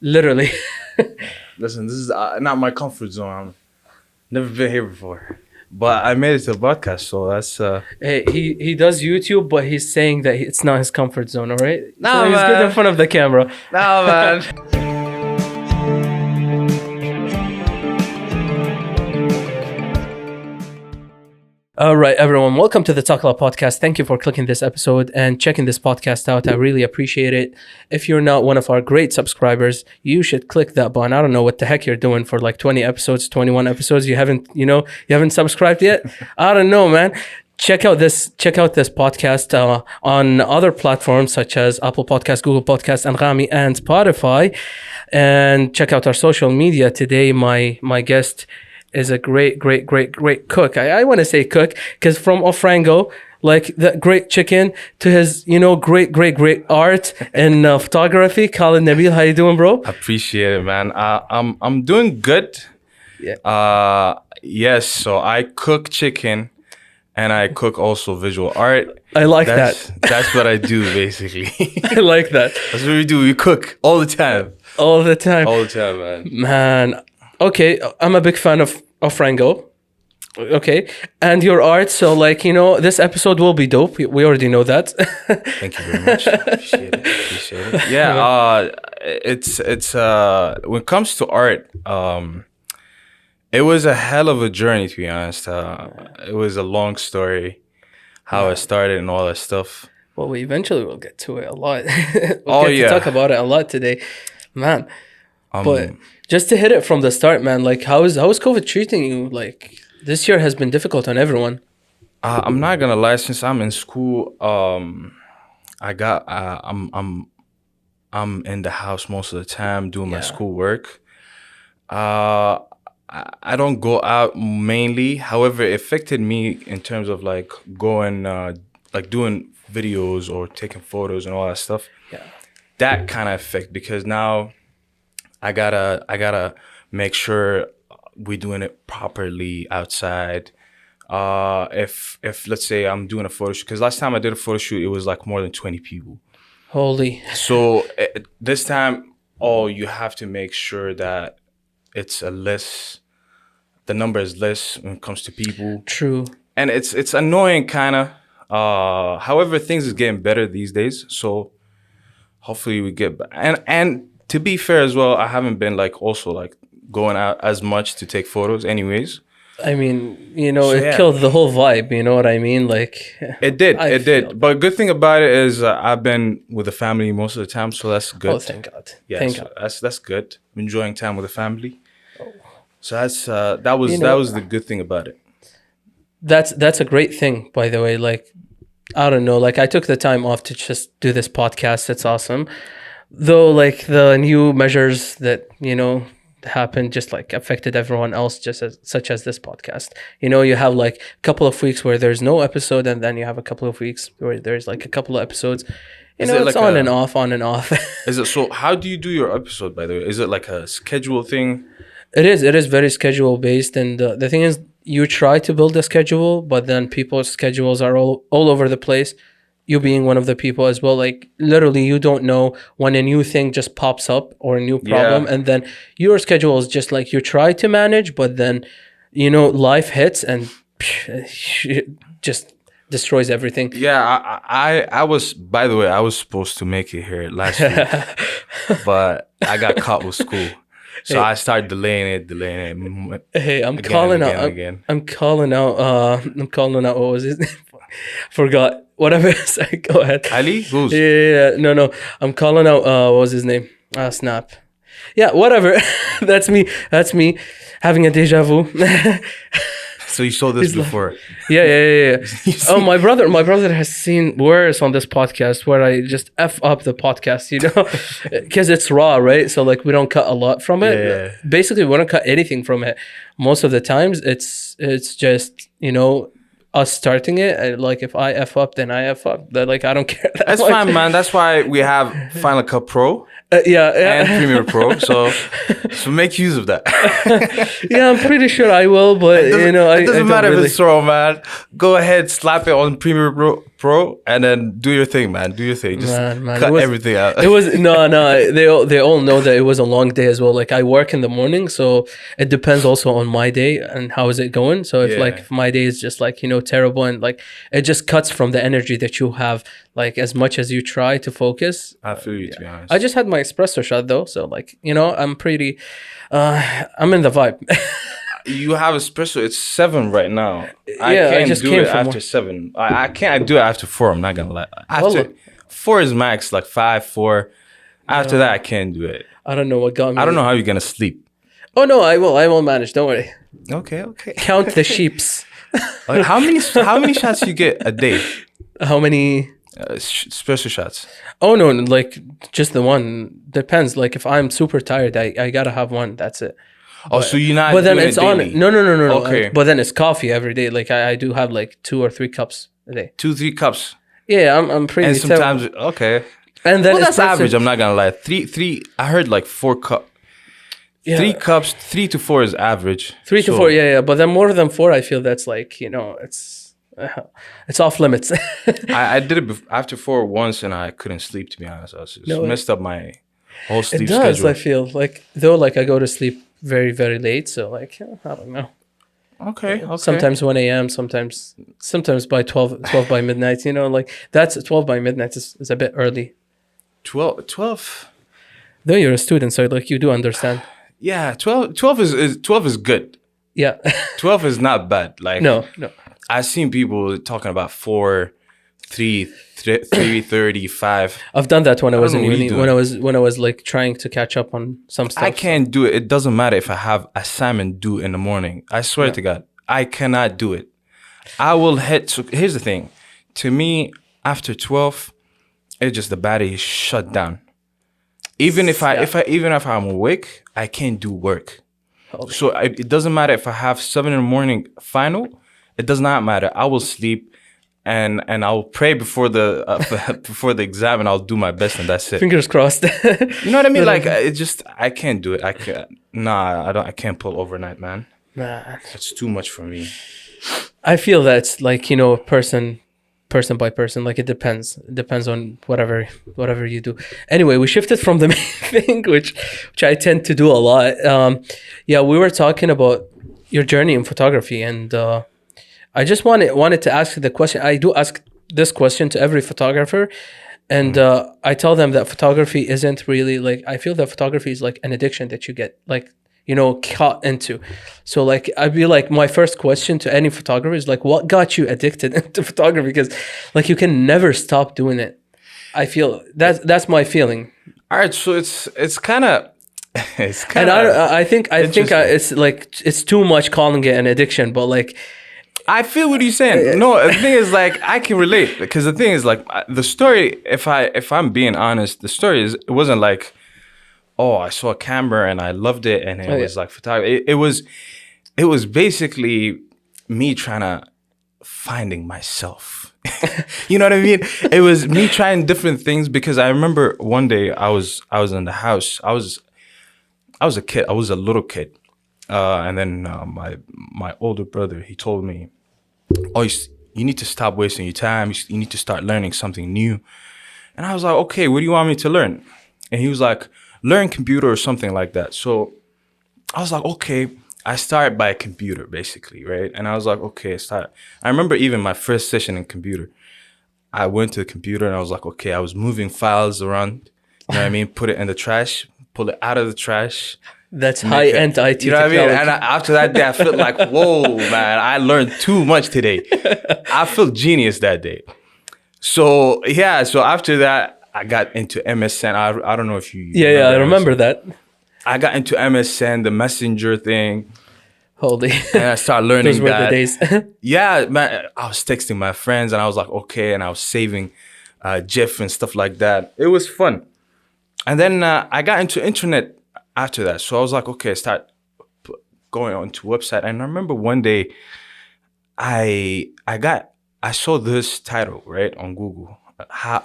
Literally. Listen, this is not my comfort zone. I've never been here before. But I made it to the podcast, so that's... Hey, he does YouTube, but he's saying that it's not his comfort zone, all right? Nah, so he's good in man. front of the camera. Nah, man. All right, everyone. Welcome to the Talk Law podcast. Thank you for clicking this episode and checking this podcast out. I really appreciate it. If you're not one of our great subscribers, you should click that button. I don't know what the heck you're doing for like 20 episodes, 21 episodes. You haven't subscribed yet? I don't know, man. Check out this podcast on other platforms such as Apple Podcasts, Google Podcasts, Anghami, and Spotify. And check out our social media. Today, my guest is a great cook. I want to say cook because from Ofrango, like the great chicken to his, great art and photography. Khaled Nabil, how you doing, bro? Appreciate it, man. I'm doing good. Yeah. Yes. So I cook chicken, and I cook also visual art. I like That's that. That's what I do, basically. I like that. That's what we do. We cook all the time. All the time. All the time, man. Man. Okay, I'm a big fan of Frango. Okay, and your art. So, this episode will be dope. We already know that. Thank you very much. Appreciate it. Yeah. It's when it comes to art, it was a hell of a journey, to be honest. It was a long story, how it started and all that stuff. Well, we eventually will get to it a lot. To talk about it a lot today, man. But just to hit it from the start, man, like how is COVID treating you? Like this year has been difficult on everyone. I'm not gonna lie. Since I'm in school, I'm in the house most of the time doing my schoolwork. I don't go out mainly. However, it affected me in terms of like going, like doing videos or taking photos and all that stuff. Yeah, that kind of affect because now I gotta make sure we're doing it properly outside. If let's say I'm doing a photo shoot, because last time I did a photo shoot, it was like more than 20 people. Holy. So this time, you have to make sure that it's the number is less when it comes to people. True. And it's annoying kind of. However, things is getting better these days. So hopefully we get and to be fair as well, I haven't been also going out as much to take photos anyways. I mean, it killed the whole vibe, you know what I mean? Like it did. But good thing about it is I''ve been with the family most of the time, so that's good. Oh, thank God. Yeah, thank God. God. That's good. I'm enjoying time with the family. Oh. So that's that was the good thing about it. That's a great thing, by the way. Like, I don't know, I took the time off to just do this podcast. It's awesome. Though, the new measures that, happened just affected everyone else, such as this podcast. You have a couple of weeks where there's no episode, and then you have a couple of weeks where there's a couple of episodes. It's on and off. Is it so? How do you do your episode, by the way? Is it like a schedule thing? It is very schedule based, and the thing is, you try to build a schedule, but then people's schedules are all over the place. You being one of the people as well, literally you don't know when a new thing just pops up or a new problem, and then your schedule is just you try to manage, but then life hits and it just destroys everything. Yeah, I was, by the way, I was supposed to make it here last week, but I got caught with school. So I started delaying it. Hey, I'm calling out. I'm calling out. What was his name? Forgot. Whatever. Sorry, go ahead. Ali? Who's? Yeah. No. I'm calling out. What was his name? Snap. Yeah. Whatever. That's me having a deja vu. So you saw this before? Yeah. Oh, my brother has seen worse on this podcast where I just F up the podcast, because it's raw, right? So we don't cut a lot from it. Yeah. Basically, we don't cut anything from it. Most of the times, it's just us starting it. And if I F up, then I F up. I don't care. That's fine, man. That's why we have Final Cut Pro. Yeah. And Premiere Pro. So make use of that. Yeah, I'm pretty sure I will, but it doesn't matter if it's raw, man. Go ahead, slap it on Premiere Pro pro, and then do your thing, man. Do your thing. Just Man, cut everything out. It was no. They all know that it was a long day as well. Like I work in the morning, so it depends also on my day and how is it going. So if my day is just like terrible and like it just cuts from the energy that you have. Like as much as you try to focus. I feel you, to be honest. I just had my espresso shot though, so like I'm pretty. I'm in the vibe. You have espresso. It's 7 right now. I just do it after 7. I can't do it after 4. I'm not gonna lie. After 4 is max, like 5, 4. After that, I can't do it. I don't know what got me. I don't know how you're gonna sleep. Oh no, I will manage. Don't worry. Okay. Count the sheeps. Like, how many shots you get a day? How many? Espresso shots. Oh no, like just the one. Depends. Like if I'm super tired, I gotta have one. That's it. Oh, so you're not. But then it's on. No. Okay. But then it's coffee every day. Like I do have like 2 or 3 cups a day. 2-3 cups. Yeah, I'm pretty. And sometimes okay. And then that's average. I'm not gonna lie. 3. I heard like 4 cup. Yeah. 3 cups. 3 to 4 is average. 3 to 4. Yeah. But then more than 4, I feel that's like it's off limits. I did it after 4 once, and I couldn't sleep. To be honest, I just messed up my whole sleep schedule. It does. I feel like though, like I go to sleep very, very late. So like I don't know. Okay. Sometimes 1 a.m. Sometimes by 12 by midnight. Like that's 12 by midnight is a bit early. 12. Though you're a student, so like you do understand. Yeah, 12 is good. Yeah. 12 is not bad. Like no. I've seen people talking about 4, 3:35. I've done that when I was in uni. When I was like trying to catch up on some stuff. I can't do it. It doesn't matter if I have assignment due in the morning. I swear to God, I cannot do it. I will hit. So here's the thing. To me, after 12, it's just the battery is shut down. Even if I'm awake, I can't do work. Okay. So it doesn't matter if I have 7 in the morning final. It does not matter. I will sleep. And I'll pray before the exam, and I'll do my best, and that's it. Fingers crossed. You know what I mean? Like I can't do it. I can't. Nah, I can't pull overnight, man. Nah, that's too much for me. I feel that's like person by person. Like it depends. It depends on whatever you do. Anyway, we shifted from the main thing, which I tend to do a lot. We were talking about your journey in photography, and I just wanted to ask the question. I do ask this question to every photographer, and I tell them that photography isn't really like. I feel that photography is like an addiction that you get like caught into. So like I'd be like, my first question to any photographer is like, what got you addicted into photography? Because like you can never stop doing it. I feel that's my feeling. All right, so it's kind of. And I think it's like it's too much calling it an addiction, but like. I feel what you're saying. No, the thing is like I can relate because the thing is like the story. If I'm being honest, the story is it wasn't like, oh, I saw a camera and I loved it and it was like photography. It was basically me trying to finding myself. You know what I mean? It was me trying different things because I remember one day I was in the house. I was a kid. I was a little kid, and then my older brother he told me. Oh, you need to stop wasting your time. You need to start learning something new. And I was like, okay, what do you want me to learn? And he was like, learn computer or something like that. So I was like, okay. I started by a computer, basically, right? And I was like, okay, start. I remember even my first session in computer. I went to the computer and I was like, okay, I was moving files around. You know what I mean? Put it in the trash, pull it out of the trash. That's high-end IT You know technology. what I mean? And after that day, I felt like, whoa, man, I learned too much today. I felt genius that day. So, yeah, so after that, I got into MSN. I don't know if you Yeah, I remember that. I got into MSN, the messenger thing. Holy. And I started learning Those were the days. Yeah, man, I was texting my friends and I was like, okay, and I was saving GIF and stuff like that. It was fun. And then I got into internet after that. So I was like, okay, start going on to website. And I remember one day I saw this title, right, on Google,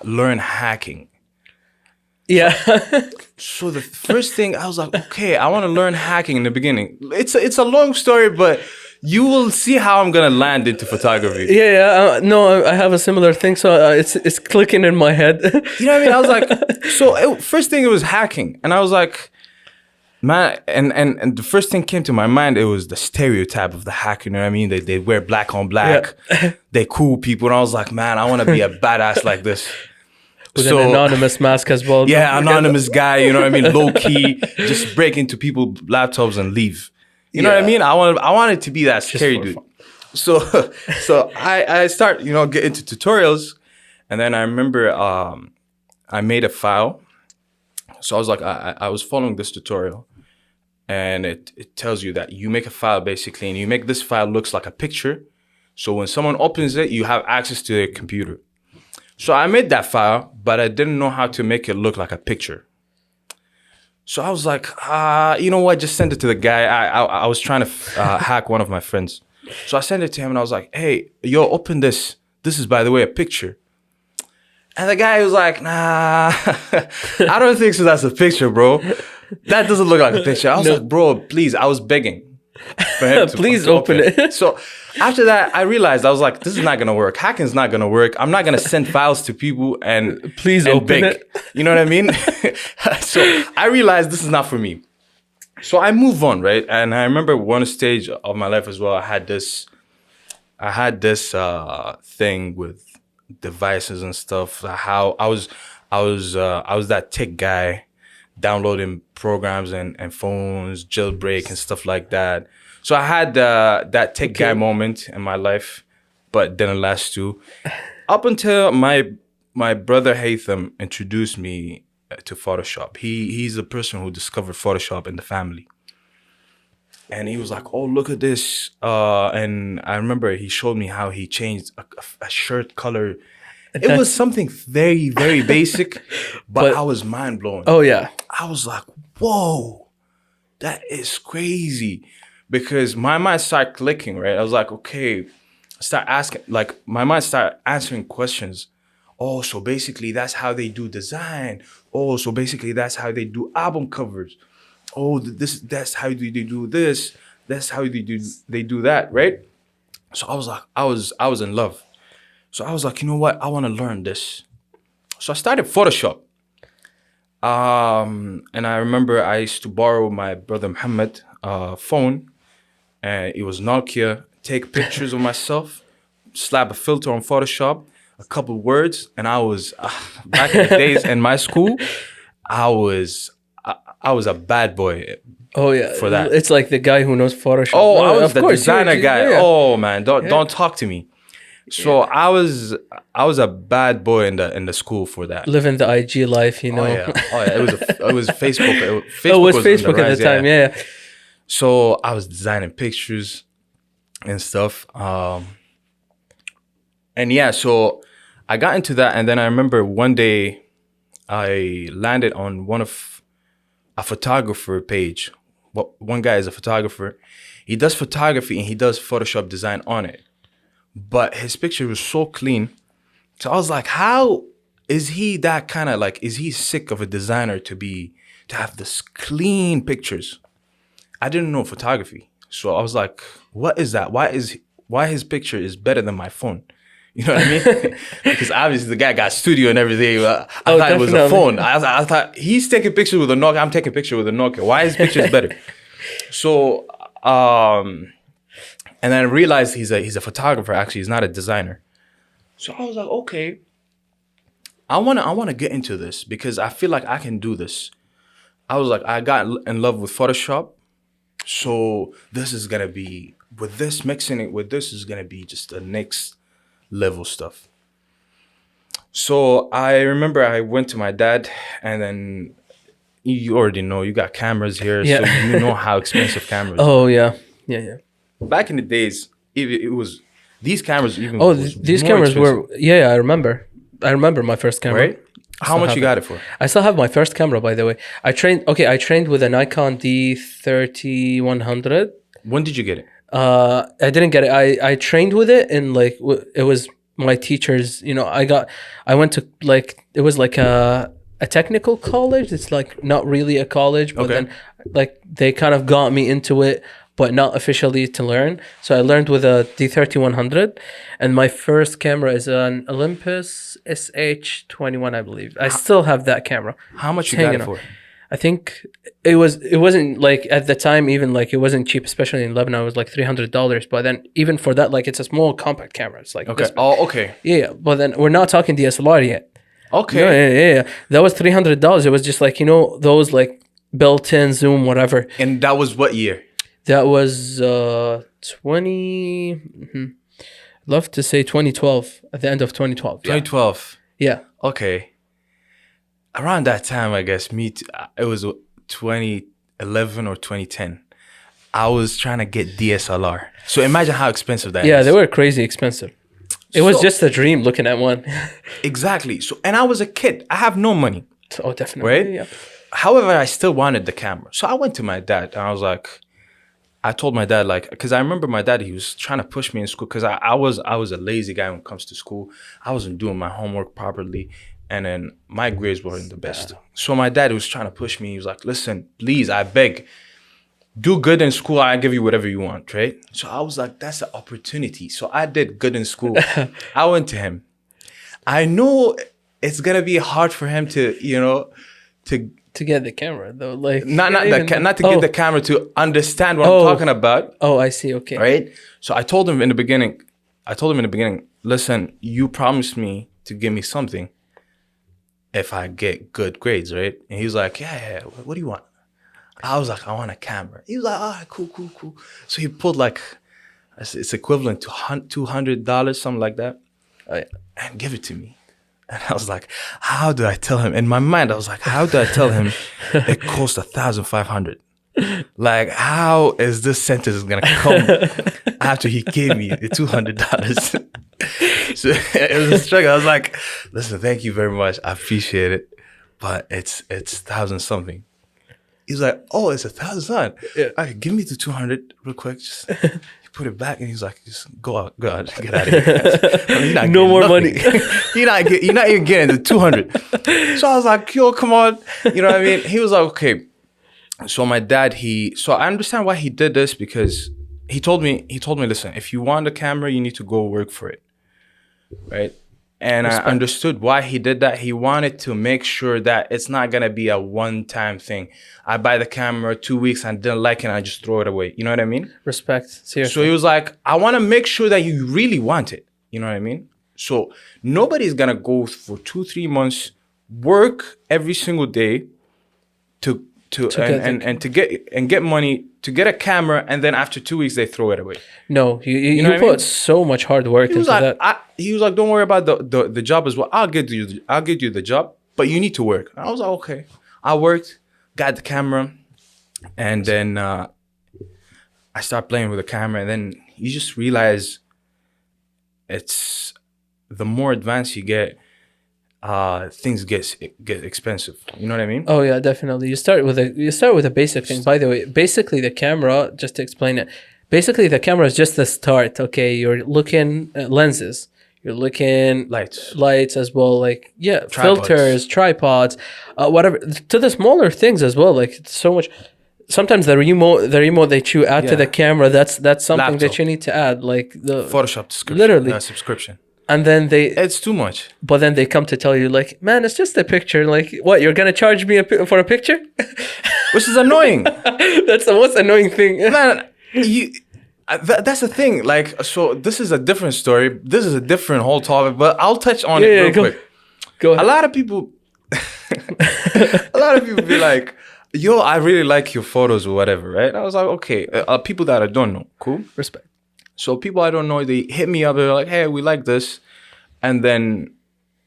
learn hacking. Yeah. So the first thing I was like, okay, I want to learn hacking in the beginning. It's a long story, but you will see how I'm gonna land into photography. No, I have a similar thing, so it's clicking in my head. You know what I mean? I was like, first thing it was hacking, and I was like, man, and the first thing came to my mind, it was the stereotype of the hacker. You know what I mean? They wear black on black, they cool people, and I was like, man, I want to be a badass like this. With an anonymous mask as well. Yeah, anonymous guy, you know what I mean? Low key, just break into people's laptops and leave. You know what I mean? I wanted to be that scary dude. So I start, get into tutorials, and then I remember I made a file. So I was like, I was following this tutorial, and it tells you that you make a file basically, and you make this file looks like a picture. So when someone opens it, you have access to their computer. So I made that file, but I didn't know how to make it look like a picture. So I was like, you know what? Just send it to the guy. I was trying to hack one of my friends. So I sent it to him, and I was like, hey, yo, open this. This is, by the way, a picture. And the guy was like, nah, I don't think so. That's a picture, bro. That doesn't look like a picture. I was like, bro, please. I was begging for him to please open it. So after that, I realized, I was like, this is not going to work. Hacking's not going to work. I'm not going to send files to people and please open beg. it. You know what I mean? So I realized this is not for me. So I move on, right? And I remember one stage of my life as well. I had this thing with devices and stuff. How I was that tech guy, downloading programs and phones, jailbreak and stuff like that. So I had that tech guy moment in my life, but didn't last too. Up until my brother Haytham introduced me to Photoshop. He's the person who discovered Photoshop in the family. And he was like, oh, look at this. And I remember he showed me how he changed a shirt color. It was something very, very basic, but I was mind blown. Oh, yeah. I was like, whoa, that is crazy. Because my mind started clicking, right? I was like, okay, my mind started answering questions. Oh, so basically that's how they do design. Oh, so basically that's how they do album covers. Oh, that's how they do this. That's how they do that, right? So I was like, I was in love. So I was like, you know what? I want to learn this. So I started Photoshop. And I remember I used to borrow my brother Muhammad phone, and it was Nokia. Take pictures of myself, slap a filter on Photoshop, a couple words, and I was back in the days in my school. I was a bad boy. Oh yeah, for that. It's like the guy who knows Photoshop. Oh, I was the designer guy. Yeah. Oh man, don't talk to me. So I was a bad boy in the school for that. Living the IG life, you know. Oh yeah. It was Facebook. Facebook was Facebook at the time. Yeah. So I was designing pictures and stuff. And yeah, so I got into that, and then I remember one day I landed on one of a photographer page. One guy is a photographer. He does photography and he does Photoshop design on it. But his picture was so clean. So I was like, how is he that kind of like, is he sick of a designer to have this clean pictures? I didn't know photography. So I was like, what is that? Why his picture is better than my phone? You know what I mean? Because obviously the guy got studio and everything. I thought it was a phone. I thought he's taking pictures with a Nokia. I'm taking picture with a Nokia. Why his picture is better? So, and then I realized he's a photographer. Actually, he's not a designer. So I was like, okay, I wanna get into this because I feel like I can do this. I was like, I got in love with Photoshop. So this is gonna be with this mixing it with this is gonna be just the next level stuff. So I remember I went to my dad, and then you already know you got cameras here, so you know how expensive cameras are. Oh yeah. Back in the days, it was these cameras even. Oh, these cameras expensive. Were I remember my first camera. Right? How much you got it for? I still have my first camera, by the way. I trained with a Nikon D3100. When did you get it? I didn't get it. I trained with it, and like it was my teachers. You know, I went to like it was like a technical college. It's like not really a college, but then like they kind of got me into it. but not officially to learn. So I learned with a D3100, and my first camera is an Olympus SH21, I believe. I still have that camera. How much It's you got hanging it on. for? I think it wasn't like at the time, even like it wasn't cheap, especially in Lebanon. It was like $300. But then even for that, like it's a small compact camera. It's like Okay. this big. Oh, okay. Yeah, but then we're not talking DSLR yet. Okay. No, yeah. That was $300. It was just like, those like built-in zoom, whatever. And that was what year? That was 20. Love to say 2012. At the end of 2012. 2012. Yeah. Okay. Around that time, I guess, it was 2011 or 2010. I was trying to get DSLR. So imagine how expensive that is. Yeah, they were crazy expensive. It was So- just a dream looking at one. Exactly. So, and I was a kid. I have no money. Oh, definitely. Right? Yeah. However, I still wanted the camera. So I went to my dad and I told my dad, like, because I remember my dad, he was trying to push me in school because I was a lazy guy when it comes to school. I wasn't doing my homework properly. And then my grades weren't the best. So my dad was trying to push me. He was like, listen, please, I beg, do good in school. I'll give you whatever you want, right? So I was like, that's an opportunity. So I did good in school. I went to him. I know it's going to be hard for him to get the camera though, like not to get the camera, to understand what I'm talking about. Oh, I see. Okay. Right. So I told him in the beginning, listen, you promised me to give me something if I get good grades, right? And he was like, yeah. What do you want? I was like, I want a camera. He was like, all right, cool. So he pulled like, it's equivalent to $200, something like that, and give it to me. And I was like, how do I tell him? In my mind, I was like, how do I tell him it costs $1,500? Like, how is this sentence gonna come after he gave me the $200? So it was a struggle. I was like, listen, thank you very much. I appreciate it. But it's 1,000 something. He's like, oh, it's 1,000. Yeah. All right, give me the 200 real quick. Just put it back. And he's like, just go out, get out of here. You're not No more nothing. money. You're not even getting the 200. So I was like, yo, come on. You know what I mean? He was like, okay. So my dad, so I understand why he did this, because he told me, listen, if you want a camera, you need to go work for it. Right? And Respect. I understood why he did that. He wanted to make sure that it's not going to be a one-time thing. I buy the camera 2 weeks and didn't like it and I just throw it away. You know what I mean? Respect. Seriously. So he was like, I want to make sure that you really want it. You know what I mean? So nobody's going to go for 2-3 months, work every single day to get money to get a camera, and then after 2 weeks they throw it away. No, you know what I put mean? so much hard work He was into like, that. he was like, don't worry about the job as well. I'll get you the job, but you need to work. And I was like, okay. I worked, got the camera, and then I started playing with the camera, and then you just realize it's the more advanced you get, things get expensive. You know what I mean? Oh yeah, definitely. You start with a basic thing. By the way, basically the camera, just to explain it, basically the camera is just the start. Okay, you're looking at lenses, you're looking lights as well, like Tripods. filters, tripods, whatever, to the smaller things as well. Like so much. Sometimes the remote that you add to the camera, that's something Laptop. that you need to add, like the Photoshop subscription. literally subscription. And then It's too much. but then they come to tell you, like, man, it's just a picture. Like, what, you're gonna charge me for a picture? Which is annoying. That's the most annoying thing. Man, that's the thing. Like, so this is a different story. This is a different whole topic, but I'll touch on it real quick. Go ahead. A lot of people be like, yo, I really like your photos or whatever, right? I was like, okay. People that I don't know, cool. Respect. So people I don't know, they hit me up. They're like, hey, we like this. And then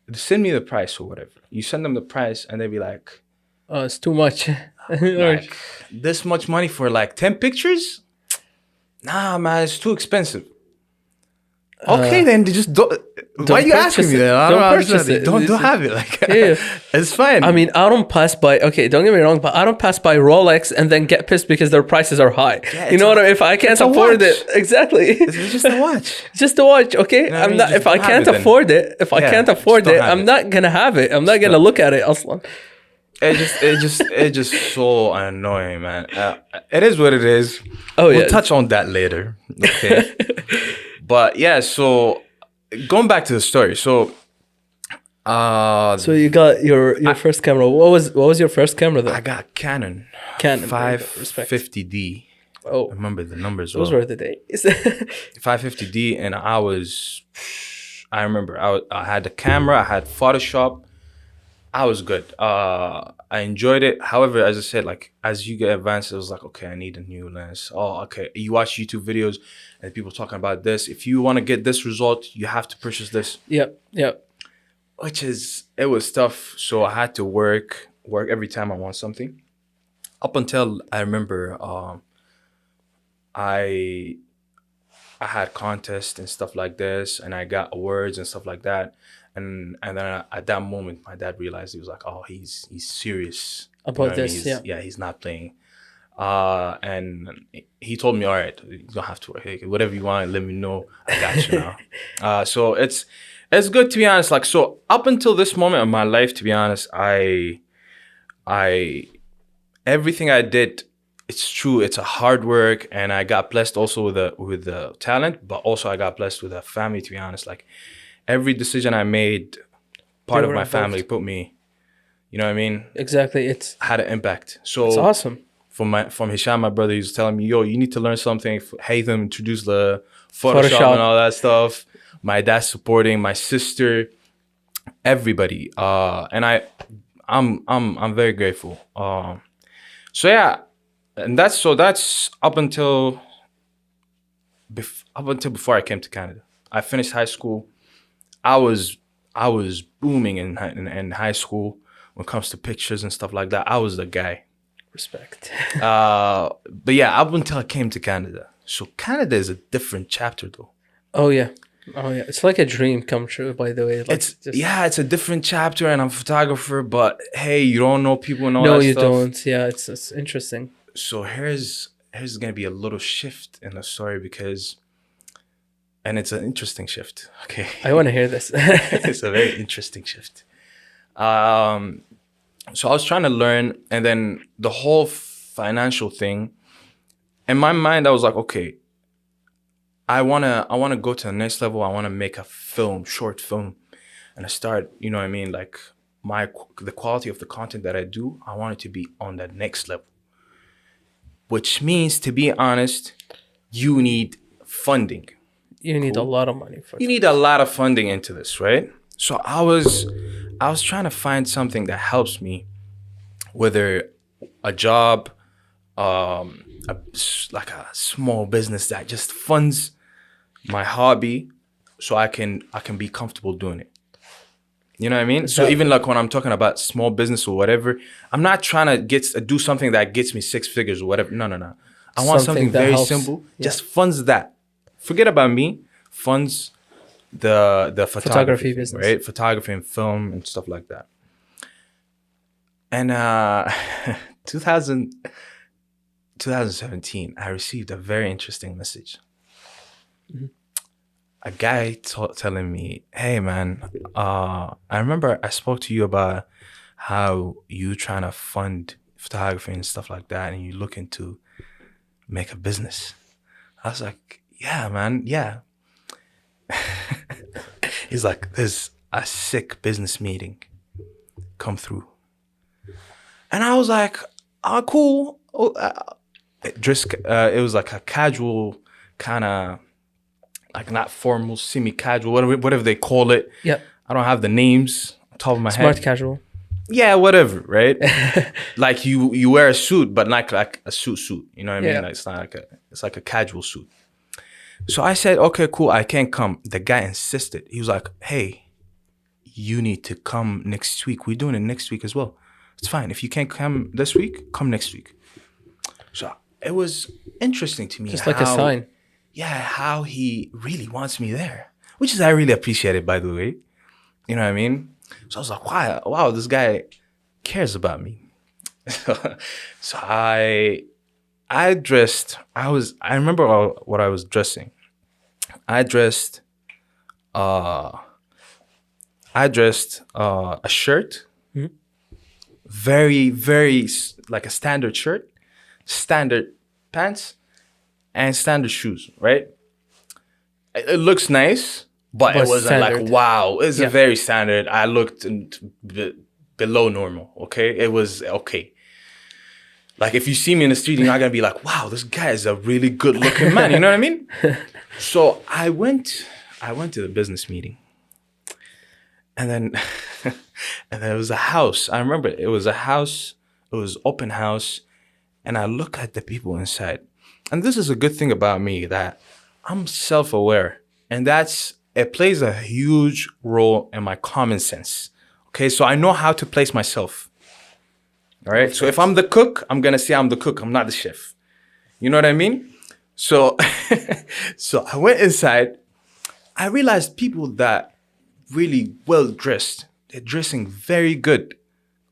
they send me the price or whatever. You send them the price and they be like, Oh, it's too much. like this much money for like 10 pictures? Nah, man, it's too expensive. Okay, then they just don't. Why are you asking me that? I Don't understand. purchase it. Don't have it. Like, Yeah. it's fine. I mean, I don't pass by. Okay, don't get me wrong, but I don't pass by Rolex and then get pissed because their prices are high. Yeah, you know what I mean? If I can't it's a afford watch. it, exactly. it's just a watch. Just to watch, okay? You know what I I'm mean? not. Just If I don't have can't it then. afford it, Yeah, just don't have I'm it. not gonna have it. I'm not gonna look at it. Aslan. It just so annoying, man. It is what it is. Oh We'll yeah. touch on that later. Okay. But yeah, so going back to the story. So So you got your first camera. What was your first camera though? I got Canon Canon. There you go. Respect. 550D. Oh, I remember the numbers those well. were the days. 550D, and I remember I had the camera, I had Photoshop. I was good. I enjoyed it. However, as I said, like as you get advanced, it was like, okay, I need a new lens. Oh, okay. You watch YouTube videos and people talking about this. If you want to get this result, you have to purchase this. Yep. Yep. It was tough. So I had to work every time I want something. Up until I remember, I had contests and stuff like this, and I got awards and stuff like that. And then at that moment, my dad realized, he was like, "Oh, he's serious About what I mean? this, yeah. Yeah, he's not playing." And he told me, "All right, you don't have to work. Hey, whatever you want, let me know. I got you now." So it's good, to be honest. Like, so up until this moment of my life, to be honest, I everything I did, it's true. It's a hard work, and I got blessed also with the talent, but also I got blessed with a family. To be honest, like every decision I made, part They of were my involved. family put me. You know what I mean? Exactly. It's Had an impact. So awesome. from Hisham, my brother, he was telling me, "Yo, you need to learn something." Haytham introduced the Photoshop and all that stuff. My dad supporting, my sister, everybody. And I'm very grateful. So yeah, and that's up until before I came to Canada. I finished high school. I was booming in high school when it comes to pictures and stuff like that. I was the guy. Respect. But yeah, up until I came to Canada. So Canada is a different chapter, though. Oh yeah. Oh yeah. It's like a dream come true. By the way, like, It's a different chapter, and I'm a photographer. But hey, you don't know people and all No, that you stuff. don't. Yeah, it's interesting. So here's gonna be a little shift in the story and it's an interesting shift. Okay, I want to hear this. it's a very interesting shift. So I was trying to learn, and then the whole financial thing. In my mind, I was like, okay, I wanna go to the next level. I wanna make a short film, and I start, you know what I mean, like the quality of the content that I do. I want it to be on the next level, which means, to be honest, you need funding. You need a lot of money for You need a lot of funding into this, right? So I was trying to find something that helps me, whether a job, like a small business that just funds my hobby, so I can be comfortable doing it. You know what I mean? So even like when I'm talking about small business or whatever, I'm not trying to do something that gets me 6 figures or whatever. No. I want something that very helps. simple. Just funds that. Forget about me. Funds the photography thing, business, right? Photography and film and stuff like that. And 2017, I received a very interesting message. Mm-hmm. A guy telling me, "Hey man, I remember I spoke to you about how you trying to fund photography and stuff like that, and you looking to make a business." I was like, "Yeah, man, yeah." He's like, "There's a sick business meeting. Come through." And I was like, "Oh, cool." It was like a casual kind of, like not formal, semi-casual, whatever they call it. Yep. I don't have the names on top of my head. Smart casual. Yeah, whatever, right? Like you wear a suit, but not like a suit. You know what I mean? Yeah. Like, it's like a casual suit. So I said, "Okay, cool, I can't come." The guy insisted. He was like, "Hey, you need to come next week. We're doing it next week as well. It's fine. If you can't come this week, come next week." So it was interesting to me. Just like a sign. Yeah, how he really wants me there, which is I really appreciate it, by the way. You know what I mean? So I was like, wow, this guy cares about me. So I remember what I was dressing. I dressed a shirt, very, very like a standard shirt, standard pants, and standard shoes, right? It looks nice, but it wasn't standard. like, wow. It's a very standard. I looked below normal, okay? It was okay. Like, if you see me in the street, you're not going to be like, wow, this guy is a really good-looking man. You know what I mean? So I went to the business meeting. And then it was a house. I remember it was a house. It was open house. And I look at the people inside. And this is a good thing about me, that I'm self-aware. And it plays a huge role in my common sense. Okay, so I know how to place myself. All right. So if I'm the cook, I'm gonna say I'm the cook. I'm not the chef. You know what I mean? So, so I went inside. I realized people that really well dressed. They're dressing very good,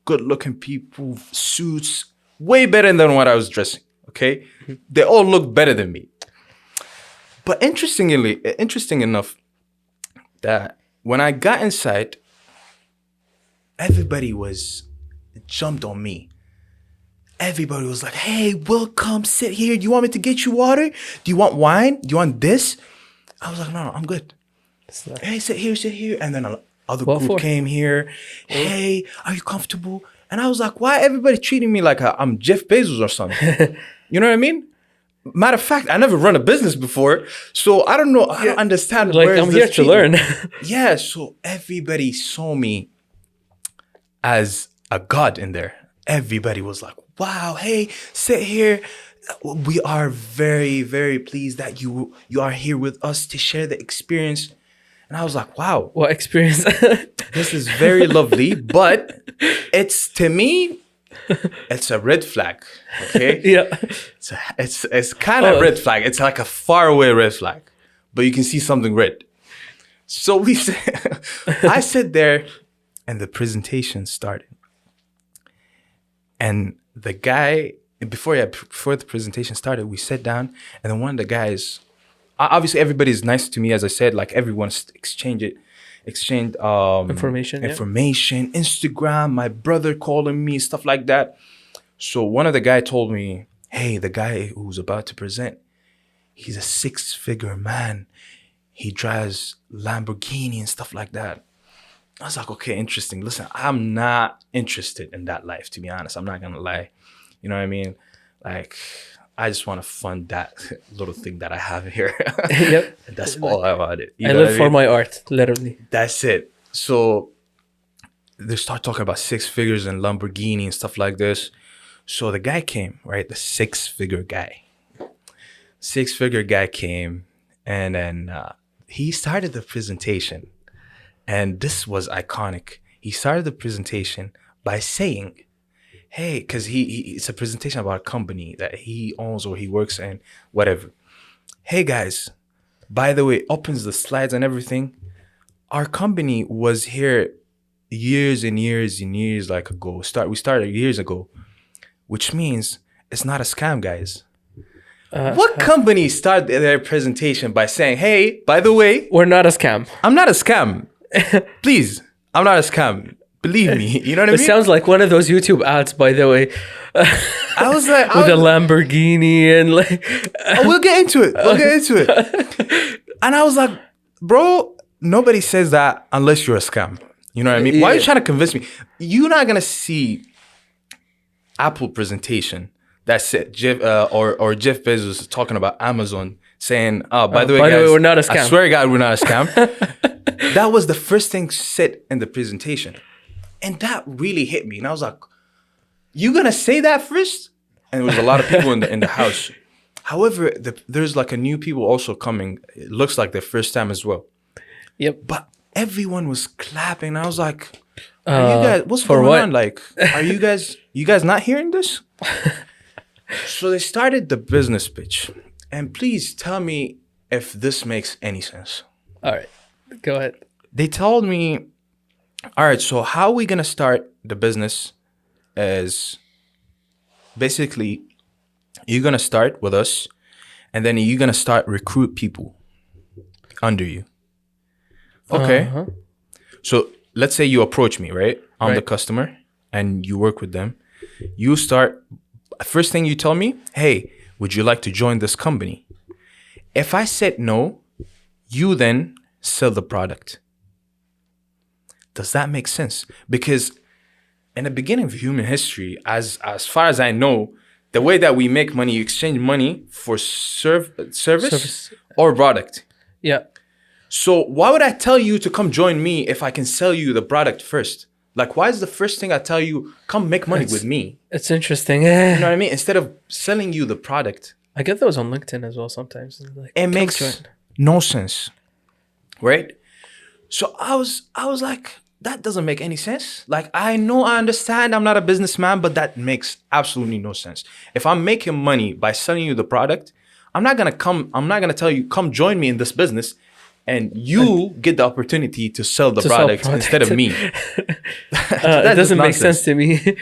good looking people, suits, way better than what I was dressing. Okay, they all look better than me. But interesting enough, that when I got inside, everybody jumped on me. Everybody was like, hey, welcome, sit here. Do you want me to get you water? Do you want wine? Do you want this? I was like, no, I'm good. Hey, sit here. And then another group came here. Hey, are you comfortable? And I was like, why everybody treating me like I'm Jeff Bezos or something? You know what I mean? Matter of fact, I never run a business before. So I don't know. I don't understand. Like, I'm here to learn. Yeah, so everybody saw me as a god in there. Everybody was like, wow, hey, sit here. We are very, very pleased that you are here with us to share the experience. And I was like, wow. What experience? This is very lovely, but to me, it's a red flag. Okay? Yeah. It's kind of red flag. It's like a far away red flag, but you can see something red. So I sat there and the presentation started. And the guy, before the presentation started, we sat down, and then one of the guys, obviously everybody's nice to me, as I said, like everyone's exchanged information, Instagram, my brother calling me, stuff like that. So one of the guy told me, hey, the guy who's about to present, he's a 6-figure man. He drives Lamborghini and stuff like that. I was like, okay, interesting. Listen, I'm not interested in that life, to be honest. I'm not going to lie. You know what I mean? Like, I just want to fund that little thing that I have here. Yep. That's all I wanted. I live for my art, literally. That's it. So they start talking about 6 figures and Lamborghini and stuff like this. So the guy came, right? The 6-figure guy. 6-figure guy came, and then he started the presentation. And this was iconic. He started the presentation by saying, hey, because it's a presentation about a company that he owns or he works in, whatever. Hey, guys, by the way, opens the slides and everything. Our company was here years and years and years ago. We started years ago, which means it's not a scam, guys. What company started their presentation by saying, hey, by the way, we're not a scam. I'm not a scam. Please, I'm not a scam. Believe me. You know what I mean? It sounds like one of those YouTube ads, by the way. I was like, with a Lamborghini and like. We'll get into it. And I was like, bro, nobody says that unless you're a scam. You know what I mean? Why are you trying to convince me? You're not gonna see Apple presentation that's it. Jeff Jeff Bezos talking about Amazon saying, "Oh, by the way, guys, we're not a scam. I swear to God, we're not a scam." That was the first thing said in the presentation, and that really hit me. And I was like, "You gonna say that first?" And there was a lot of people in the house. However, there's like a new people also coming. It looks like their first time as well. Yep. But everyone was clapping. I was like, "Are you guys? What's going on? Like, are you guys not hearing this?" So they started the business pitch. And please tell me if this makes any sense. All right, go ahead. They told me, all right, so how are we going to start the business is basically you're going to start with us and then you're going to start recruit people under you. Okay. So let's say you approach me, right? I'm the customer and you work with them, you start, first thing you tell me, hey, would you like to join this company? If I said no, you then sell the product. Does that make sense? Because in the beginning of human history, as far as I know, the way that we make money, you exchange money for service or product. Yeah. So why would I tell you to come join me if I can sell you the product first? Like, why is the first thing I tell you, come make money with me? It's interesting. You know what I mean? Instead of selling you the product. I get those on LinkedIn as well sometimes. Like, It makes no sense, right? So I was like, that doesn't make any sense. Like, I understand I'm not a businessman, but that makes absolutely no sense. If I'm making money by selling you the product, I'm not gonna tell you, come join me in this business, and you get the opportunity to sell the product instead of me. It doesn't make sense to me.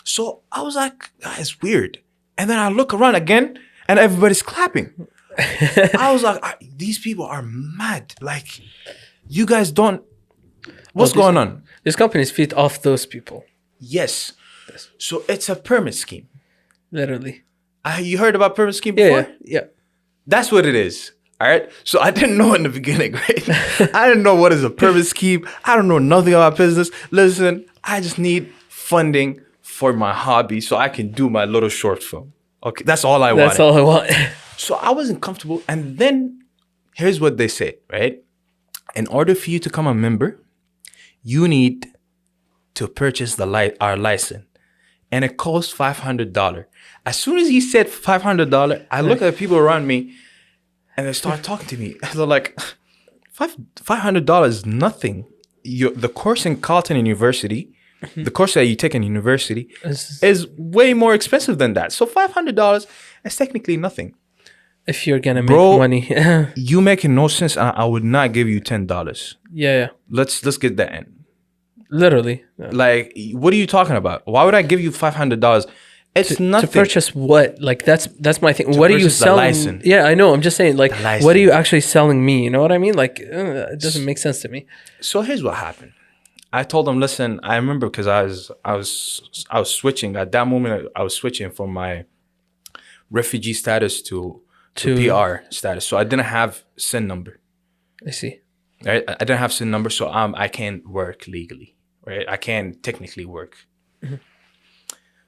So I was like, it's weird. And then I look around again, and everybody's clapping. I was like, these people are mad. Like, you guys don't. What's going on? These companies feed off those people. Yes. So it's a pyramid scheme. Literally. You heard about pyramid scheme before? Yeah. That's what it is. All right. So I didn't know in the beginning, right? I didn't know what is a pyramid scheme. I don't know nothing about business. Listen, I just need funding for my hobby so I can do my little short film. Okay. That's all I want. That's all I want. So I wasn't comfortable. And then here's what they say, right? In order for you to become a member, you need to purchase our license. And it costs $500. As soon as he said $500, I look at the people around me and they start talking to me. They're like, $500 is nothing. The course in Carleton University, the course that you take in university is way more expensive than that. So $500 is technically nothing. If you're gonna make money. You making no sense. I would not give you $10. Yeah. Let's get that in. Literally. Like, what are you talking about? Why would I give you $500? It's nothing. To purchase what? Like, that's my thing. What are you selling? Yeah, I know. I'm just saying, like, what are you actually selling me? You know what I mean? Like, it doesn't make sense to me. So here's what happened. I told them, listen, I remember because I was switching at that moment. I was switching from my refugee status to PR status. So I didn't have SIN number. I see. Right? I didn't have SIN number, so I can't work legally. Right? I can't technically work. Mm-hmm.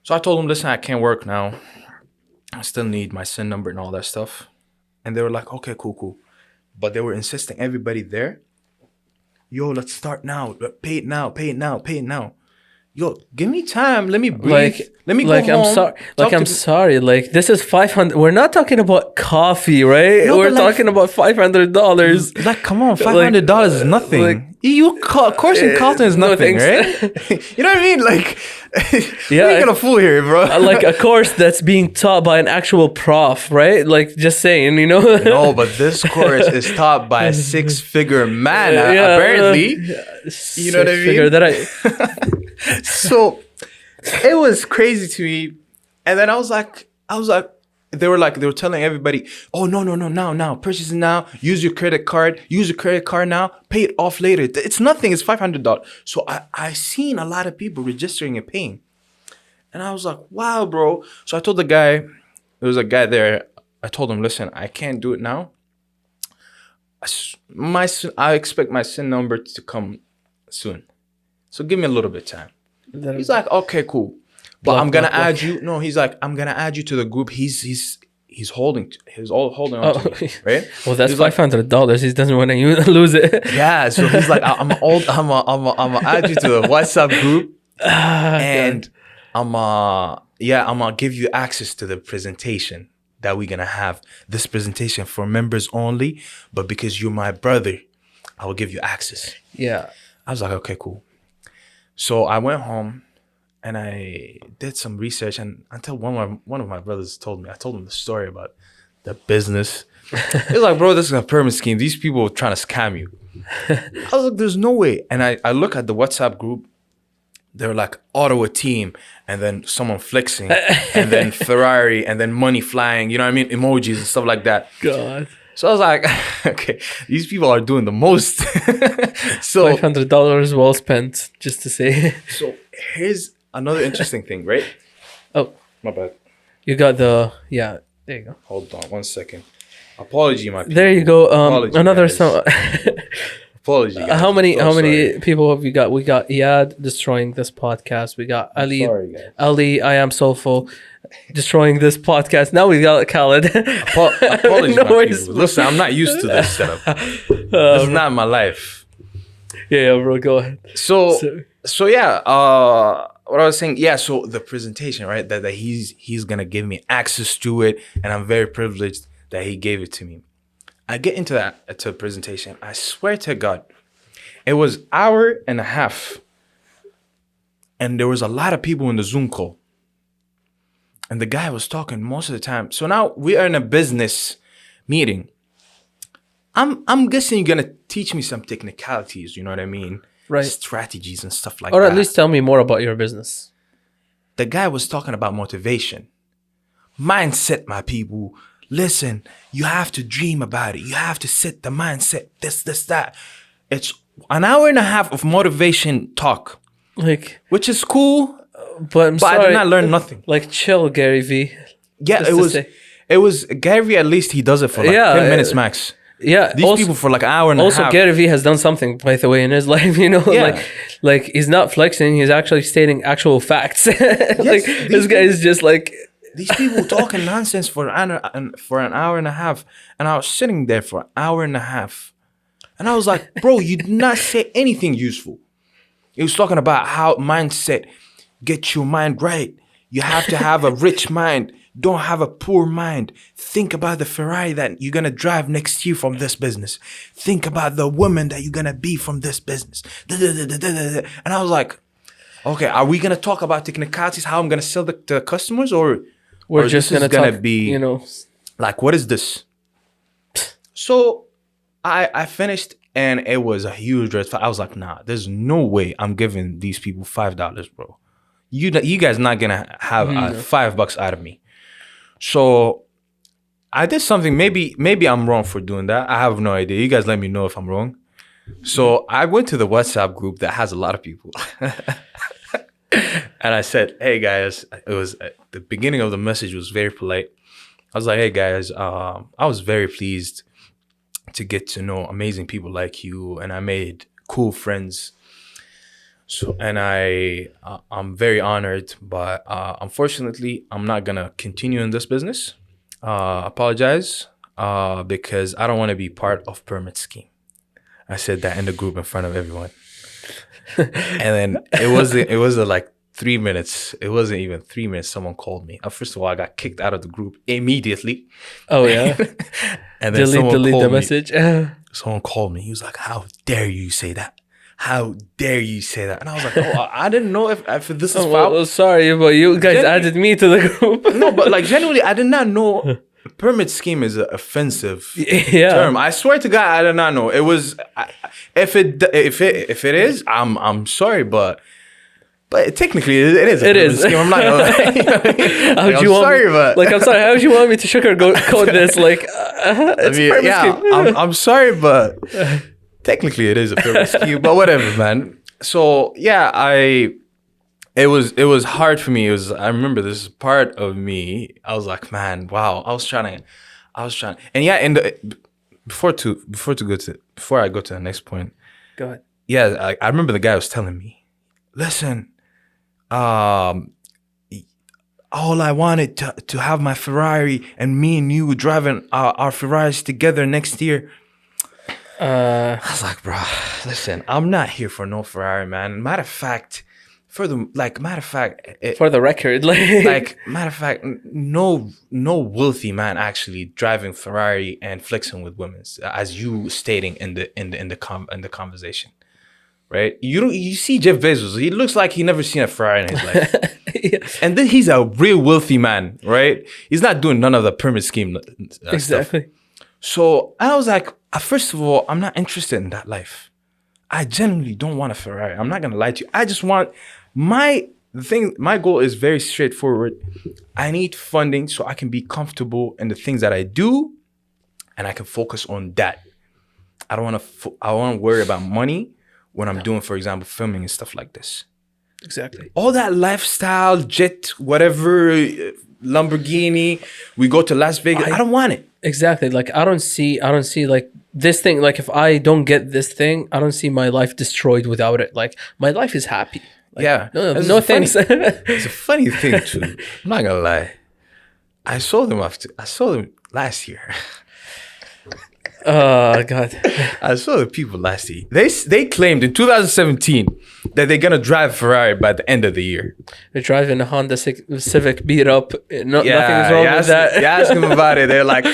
So I told them, listen, I can't work now. I still need my SIN number and all that stuff. And they were like, okay, cool. But they were insisting, everybody there, yo, let's start now. Pay it now. Yo, give me time. Let me breathe. Let me go home. I'm sorry. Like, this is $500. We're not talking about coffee, right? No, we're talking about $500. Like, come on, $500 is nothing. Like, course in Carleton is nothing, right? You know what I mean? Like, yeah, we ain't gonna fool here, bro. Like a course that's being taught by an actual prof, right? Like, just saying, you know? No, but this course is taught by a six-figure man, apparently. You know what I mean? So it was crazy to me. And then I was like, they were telling everybody, oh, no, now, purchase it now, use your credit card now, pay it off later. It's nothing, it's $500. So I seen a lot of people registering and paying. And I was like, wow, bro. So I told the guy, there was a guy there, I told him, listen, I can't do it now. I expect my SIN number to come soon. So give me a little bit of time. He's like, okay, cool. But I'm gonna add you. No, he's like, I'm gonna add you to the group. He's holding on to me, right? Well, that's $500. He doesn't want to lose it. Yeah, so he's like, I'm gonna add you to the WhatsApp group, and I'm gonna give you access to the presentation that we're gonna have. This presentation for members only, but because you're my brother, I will give you access. Yeah. I was like, okay, cool. So I went home and I did some research, and until one of my brothers told me, I told him the story about the business. He was like, bro, this is a pyramid scheme. These people are trying to scam you. I was like, there's no way. And I look at the WhatsApp group. They're like Ottawa team, and then someone flexing, and then Ferrari, and then money flying. You know what I mean? Emojis and stuff like that. God. So I was like, okay, these people are doing the most. So $500 well spent, just to say. So here's another interesting thing, right? Oh, My bad. you got the yeah. There you go. Hold on 1 second. Apology, my people. There you go. Apology, Another guys. song. Apology, guys. How many I'm so sorry. people have we got? We got Iyad destroying this podcast. We got Sorry, guys. Ali, I am soulful, destroying this podcast. Now we got Khaled. Apology, No my worries. people. Listen, I'm not used to this setup. This is not my life. Yeah, bro, go ahead. So yeah, what I was saying, yeah, so the presentation, right, that he's gonna give me access to it, and I'm very privileged that he gave it to me. I get into that to presentation. I swear to God, it was 1.5 hours, and there was a lot of people in the Zoom call, and the guy was talking most of the time. So now we are in a business meeting. I'm guessing you're gonna teach me some technicalities, you know what I mean? Right. Strategies and stuff like Or that. at least tell me more about your business. The guy was talking about motivation. Mindset, my people. Listen, you have to dream about it. You have to set the mindset, this, that. It's 1.5 hours of motivation talk, Like, which is cool, but but I did not learn nothing. Like, chill, Gary V. Yeah, Just to say. it was Gary, at least he does it for like 10 minutes max. Yeah, These people for like 1.5 hours. Also, Gary V has done something, by the way, in his life. You know, Yeah. like he's not flexing. He's actually stating actual facts. Like this guy is just like these people talking nonsense for an hour and a half, and I was sitting there for 1.5 hours, and I was like, bro, you did not say anything useful. He was talking about how mindset, get your mind right. You have to have a rich mind. Don't have a poor mind. Think about the Ferrari that you're going to drive next year from this business. Think about the woman that you're going to be from this business. And I was like, okay, are we going to talk about technicalities, how I'm going to sell the customers, or we're just this is gonna going to talk, be, you know, like, what is this? So I finished, and it was a huge red flag. I was like, nah, there's no way I'm giving these people $5, bro. You guys not going to have $5 out of me. So I did something. Maybe I'm wrong for doing that. I have no idea. You guys let me know if I'm wrong. So I went to the WhatsApp group that has a lot of people. And I said, hey guys, it was the beginning of the message was very polite. I was like, hey guys, I was very pleased to get to know amazing people like you, and I made cool friends. So, and I'm very honored, but unfortunately, I'm not gonna continue in this business. Apologize, because I don't want to be part of pyramid scheme. I said that in the group in front of everyone, and then it was like 3 minutes. It wasn't even 3 minutes. Someone called me. First of all, I got kicked out of the group immediately. Oh yeah, and then delete the message. Someone called me. He was like, "How dare you say that? How dare you say that?" And I was like, "Oh, I didn't know if this is foul." Well, sorry, but you guys added me to the group. No, but like genuinely, I did not know pyramid scheme is an offensive term. I swear to God, I did not know. It was if it is, I'm sorry, but technically it is. It is. Scheme. I'm not. I'm sorry. How would you want me to sugarcoat this? Like, it's pyramid scheme. I'm sorry, but technically it is a pyramid scheme. But whatever, man. So yeah, it was hard for me. I remember this part of me. I was like, man, wow. I was trying, and yeah. Before I go to the next point. Go ahead. Yeah, I remember the guy was telling me, listen, all I wanted to have my Ferrari and me and you driving our Ferraris together next year. I was like, bro, listen, I'm not here for no Ferrari, man. Matter of fact, for the record, no wealthy man actually driving Ferrari and flexing with women, as you stating in the conversation, right? You see Jeff Bezos, he looks like he never seen a Ferrari in his life. Yeah. And then he's a real wealthy man, right? He's not doing none of the pyramid scheme exactly stuff. So I was like, first of all, I'm not interested in that life. I genuinely don't want a Ferrari. I'm not gonna lie to you. I just want my goal is very straightforward. I need funding so I can be comfortable in the things that I do, and I can focus on that. I don't want to worry about money when I'm doing, for example, filming and stuff like this. Exactly. All that lifestyle, jet, whatever, Lamborghini. We go to Las Vegas. I don't want it. Exactly. Like I don't see like this thing. Like if I don't get this thing, I don't see my life destroyed without it. Like my life is happy. Like, Yeah. no thanks. It's a funny thing too. I'm not gonna lie. I saw them last year. Oh God. I saw the people last year. They claimed in 2017 that they're gonna drive a Ferrari by the end of the year. They're driving a Honda Civic beat up. Nothing's wrong with that. You ask them about it. They're like,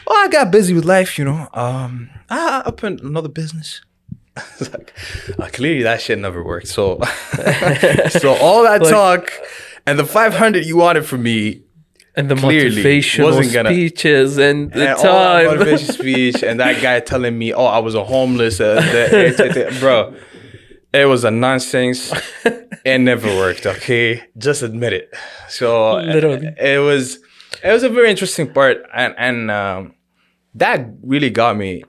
"Oh, I got busy with life, you know. I opened another business." It's like, clearly that shit never worked. So, so all that talk and the 500 you wanted from me. And the motivational speeches and the time. All that motivation speech and that guy telling me, "Oh, I was a homeless." Bro, it was a nonsense. It never worked. Okay, just admit it. So literally, it was a very interesting part, and that really got me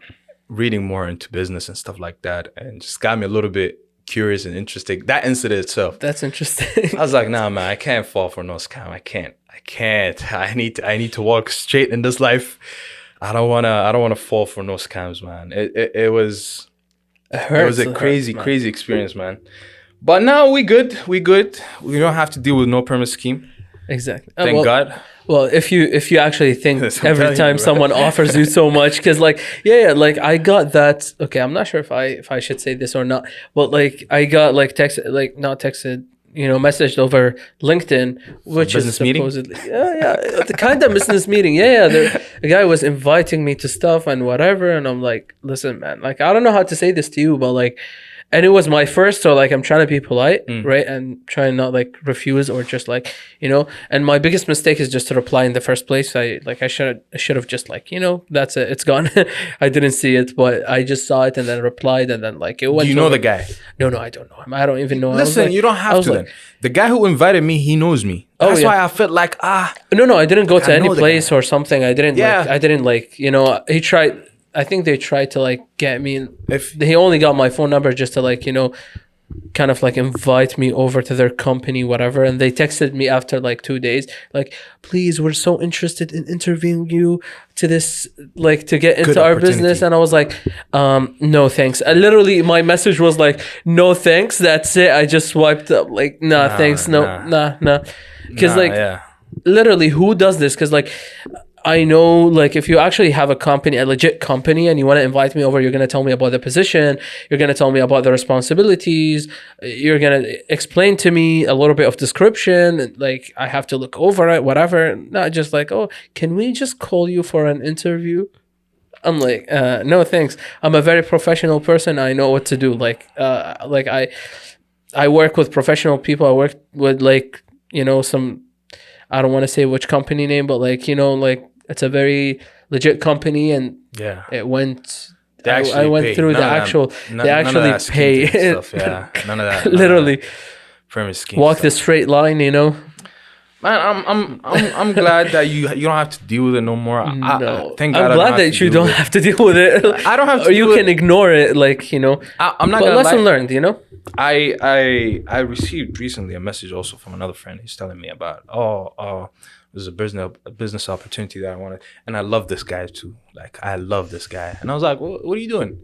reading more into business and stuff like that, and just got me a little bit curious and interesting. That incident itself. That's interesting. I was like, nah, man, I can't fall for no scam. I can't. I need to walk straight in this life. I don't wanna fall for no scams, man. It was a crazy experience, man. But now we good. We don't have to deal with no permit scheme. Exactly. Thank God. Well, if you actually think every time someone offers you so much, because like like I got that. Okay, I'm not sure if I should say this or not, but like I got like not texted, messaged over LinkedIn, which is supposedly the kind of business meeting. The guy was inviting me to stuff and whatever, and I'm like, listen, man, like I don't know how to say this to you, but like. And it was my first, so like I'm trying to be polite, right, and trying not like refuse or just like And my biggest mistake is just to reply in the first place. I should have just like that's it, it's gone. I didn't see it, but I just saw it and then replied, and then like it went. Do you know the guy? No, I don't know him. I don't even know. Listen, you don't have to. Then the guy who invited me, he knows me. That's why I felt like No, I didn't go to any place or something. I didn't. Yeah. I didn't like he tried. I think they tried to like get me. He only got my phone number just to like kind of like invite me over to their company, whatever. And they texted me after like 2 days, like, please, we're so interested in interviewing you to this, like to get into our business. And I was like, no thanks. Literally my message was like, no thanks. That's it. I just swiped up like, nah thanks. Nah. Because literally, who does this? Because like. I know, like, if you actually have a legit company, and you want to invite me over, you're going to tell me about the position. You're going to tell me about the responsibilities. You're going to explain to me a little bit of description. Like, I have to look over it, whatever. Not just like, oh, can we just call you for an interview? I'm like, no, thanks. I'm a very professional person. I know what to do. Like I work with professional people. I work with like, some, I don't want to say which company name, but like, like, it's a very legit company, and it went. I went through the actual. They actually pay. Stuff, none of that. Literally, pyramid scheme. Walk the straight line, Man, I'm glad that you don't have to deal with it no more. No. I'm glad that you don't have to deal with it. I don't have to. Or you can ignore it, like I'm not. But lesson learned, I received recently a message also from another friend. He's telling me about there's a business opportunity that I wanted, and I love this guy too. Like I love this guy, and I was like, what are you doing?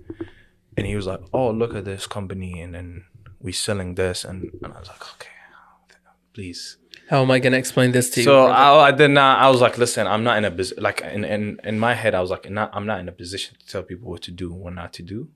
And he was like, oh, look at this company, and then we selling this, and I was like, okay, please. How am I gonna explain this to you? So I did not. I was like, listen, I'm not in a business. Like in my head, I was like, I'm not in a position to tell people what to do and what not to do.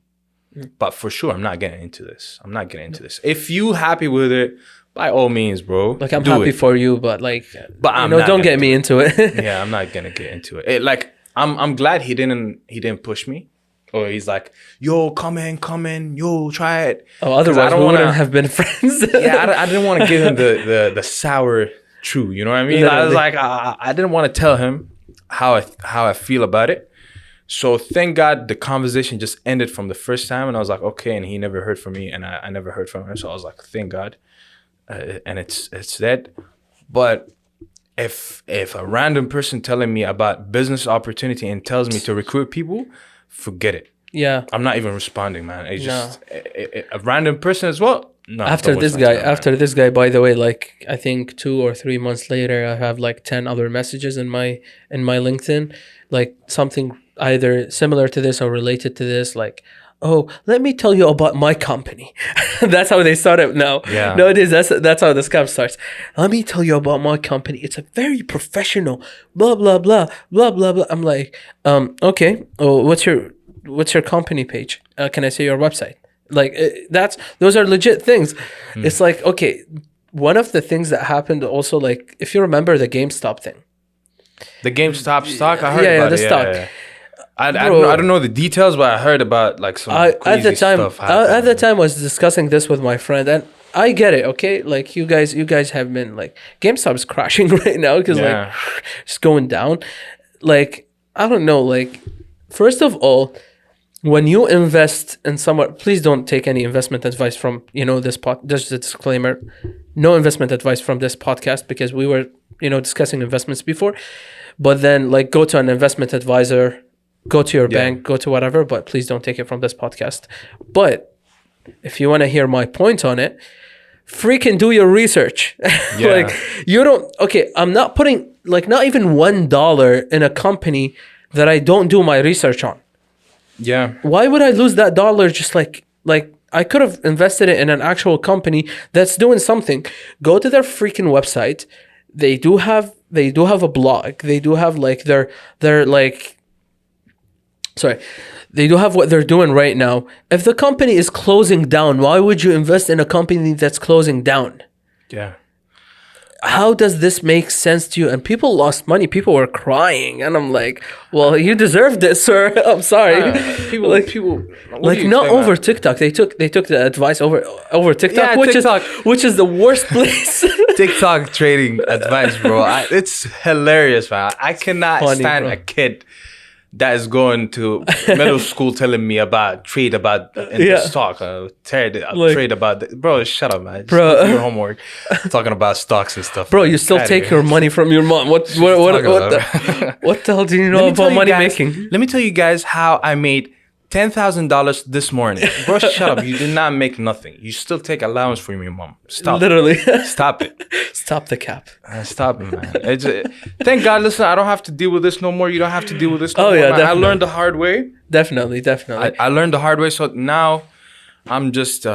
But for sure, I'm not getting into this. this. If you happy with it, by all means, bro. Like I'm happy for you, but like, don't get me into it. Yeah, I'm not gonna get into it. Like I'm glad he didn't push me, or he's like, yo, come in, yo, try it. Oh, otherwise we wouldn't have been friends. I didn't want to give him the sour truth. You know what I mean? I was like, I didn't want to tell him how I feel about it. So thank God the conversation just ended from the first time, and I was like, okay. And he never heard from me, and I never heard from him. So I was like, thank God, and it's that. But if a random person telling me about business opportunity and tells me to recruit people, forget it. Yeah, I'm not even responding, man. It's just a random person as well. No, after don't this waste my guy, time, man. after this guy, by the way, like I think 2 or 3 months later, I have like 10 other messages in my LinkedIn, like something either similar to this or related to this, like, oh, let me tell you about my company. That's how they start it now. Yeah. Nowadays, that's how the scam starts. Let me tell you about my company. It's a very professional, blah blah blah blah blah blah. I'm like, okay. Oh, what's your company page? Can I see your website? Like those are legit things. It's like, okay, one of the things that happened also, like if you remember the GameStop thing. The GameStop stock, I heard Yeah, about the it. stock. Yeah. I Bro, don't know the details, but I heard about like some crazy stuff happening. at the time, I was discussing this with my friend, and I get it. Okay, like you guys have been like GameStop is crashing right now because Yeah. like it's going down. Like I don't know. Like first of all, when you invest in somewhere, please don't take any investment advice from this Just a disclaimer: no investment advice from this podcast because we were discussing investments before. But then like go to an investment advisor. Go to your bank, go to whatever, but please don't take it from this podcast. But if you want to hear my point on it, freaking do your research. Yeah. Like you don't, okay, I'm not putting like not even $1 in a company that I don't do my research on. Yeah. Why would I lose that dollar just like I could have invested it in an actual company that's doing something. Go to their freaking website. They do have a blog. They do have like their like they do have what they're doing right now. If the company is closing down, why would you invest in a company that's closing down? Yeah. How does this make sense to you? And people lost money. People were crying, and I'm like, "Well, you deserve this, sir. I'm sorry." People like what do you not expect, over man? TikTok. They took the advice over TikTok, Yeah, TikTok. which is the worst place. TikTok trading advice, bro. It's hilarious, man. I cannot Funny, stand bro. a kid that is going to middle school telling me about trade about in Yeah. the stock, trade about bro. Shut up, man. Just Bro. do your homework. Talking about stocks and stuff. Bro, you still Outta take here. your money from your mom. What talking the, what the hell do you know Let me tell about you money guys- making? Let me tell you guys how I made $10,000 this morning. Bro, shut up. You did not make nothing. You still take allowance from your mom. Stop. Literally. Stop it. Stop the cap. Stop it, man. Thank God, listen, I don't have to deal with this no more. You don't have to deal with this no Oh, more. yeah, man. I definitely. learned the hard way. Definitely. I learned the hard way. So now I'm just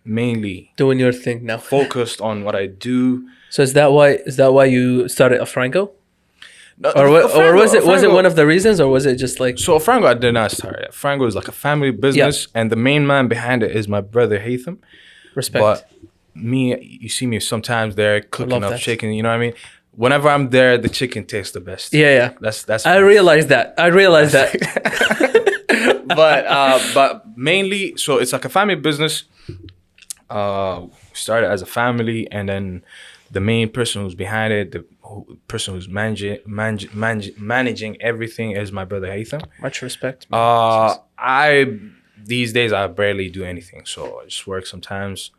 mainly Doing your thing now. focused on what I do. So is that why you started a Franco? No, Or was it Frango- one of the reasons, or was it just like So Frango, I did not start it. Frango is like a family business, and the main man behind it is my brother Haitham. respect? But me, you see me sometimes there cooking love up that. chicken. You know what I mean? Whenever I'm there, the chicken tastes the best. yeah. That's. I realized that. But mainly, so it's like a family business. Started as a family, and then the main person who's behind it, the person who's managing everything is my brother Haitham. Much respect. These days I barely do anything, so I just work sometimes,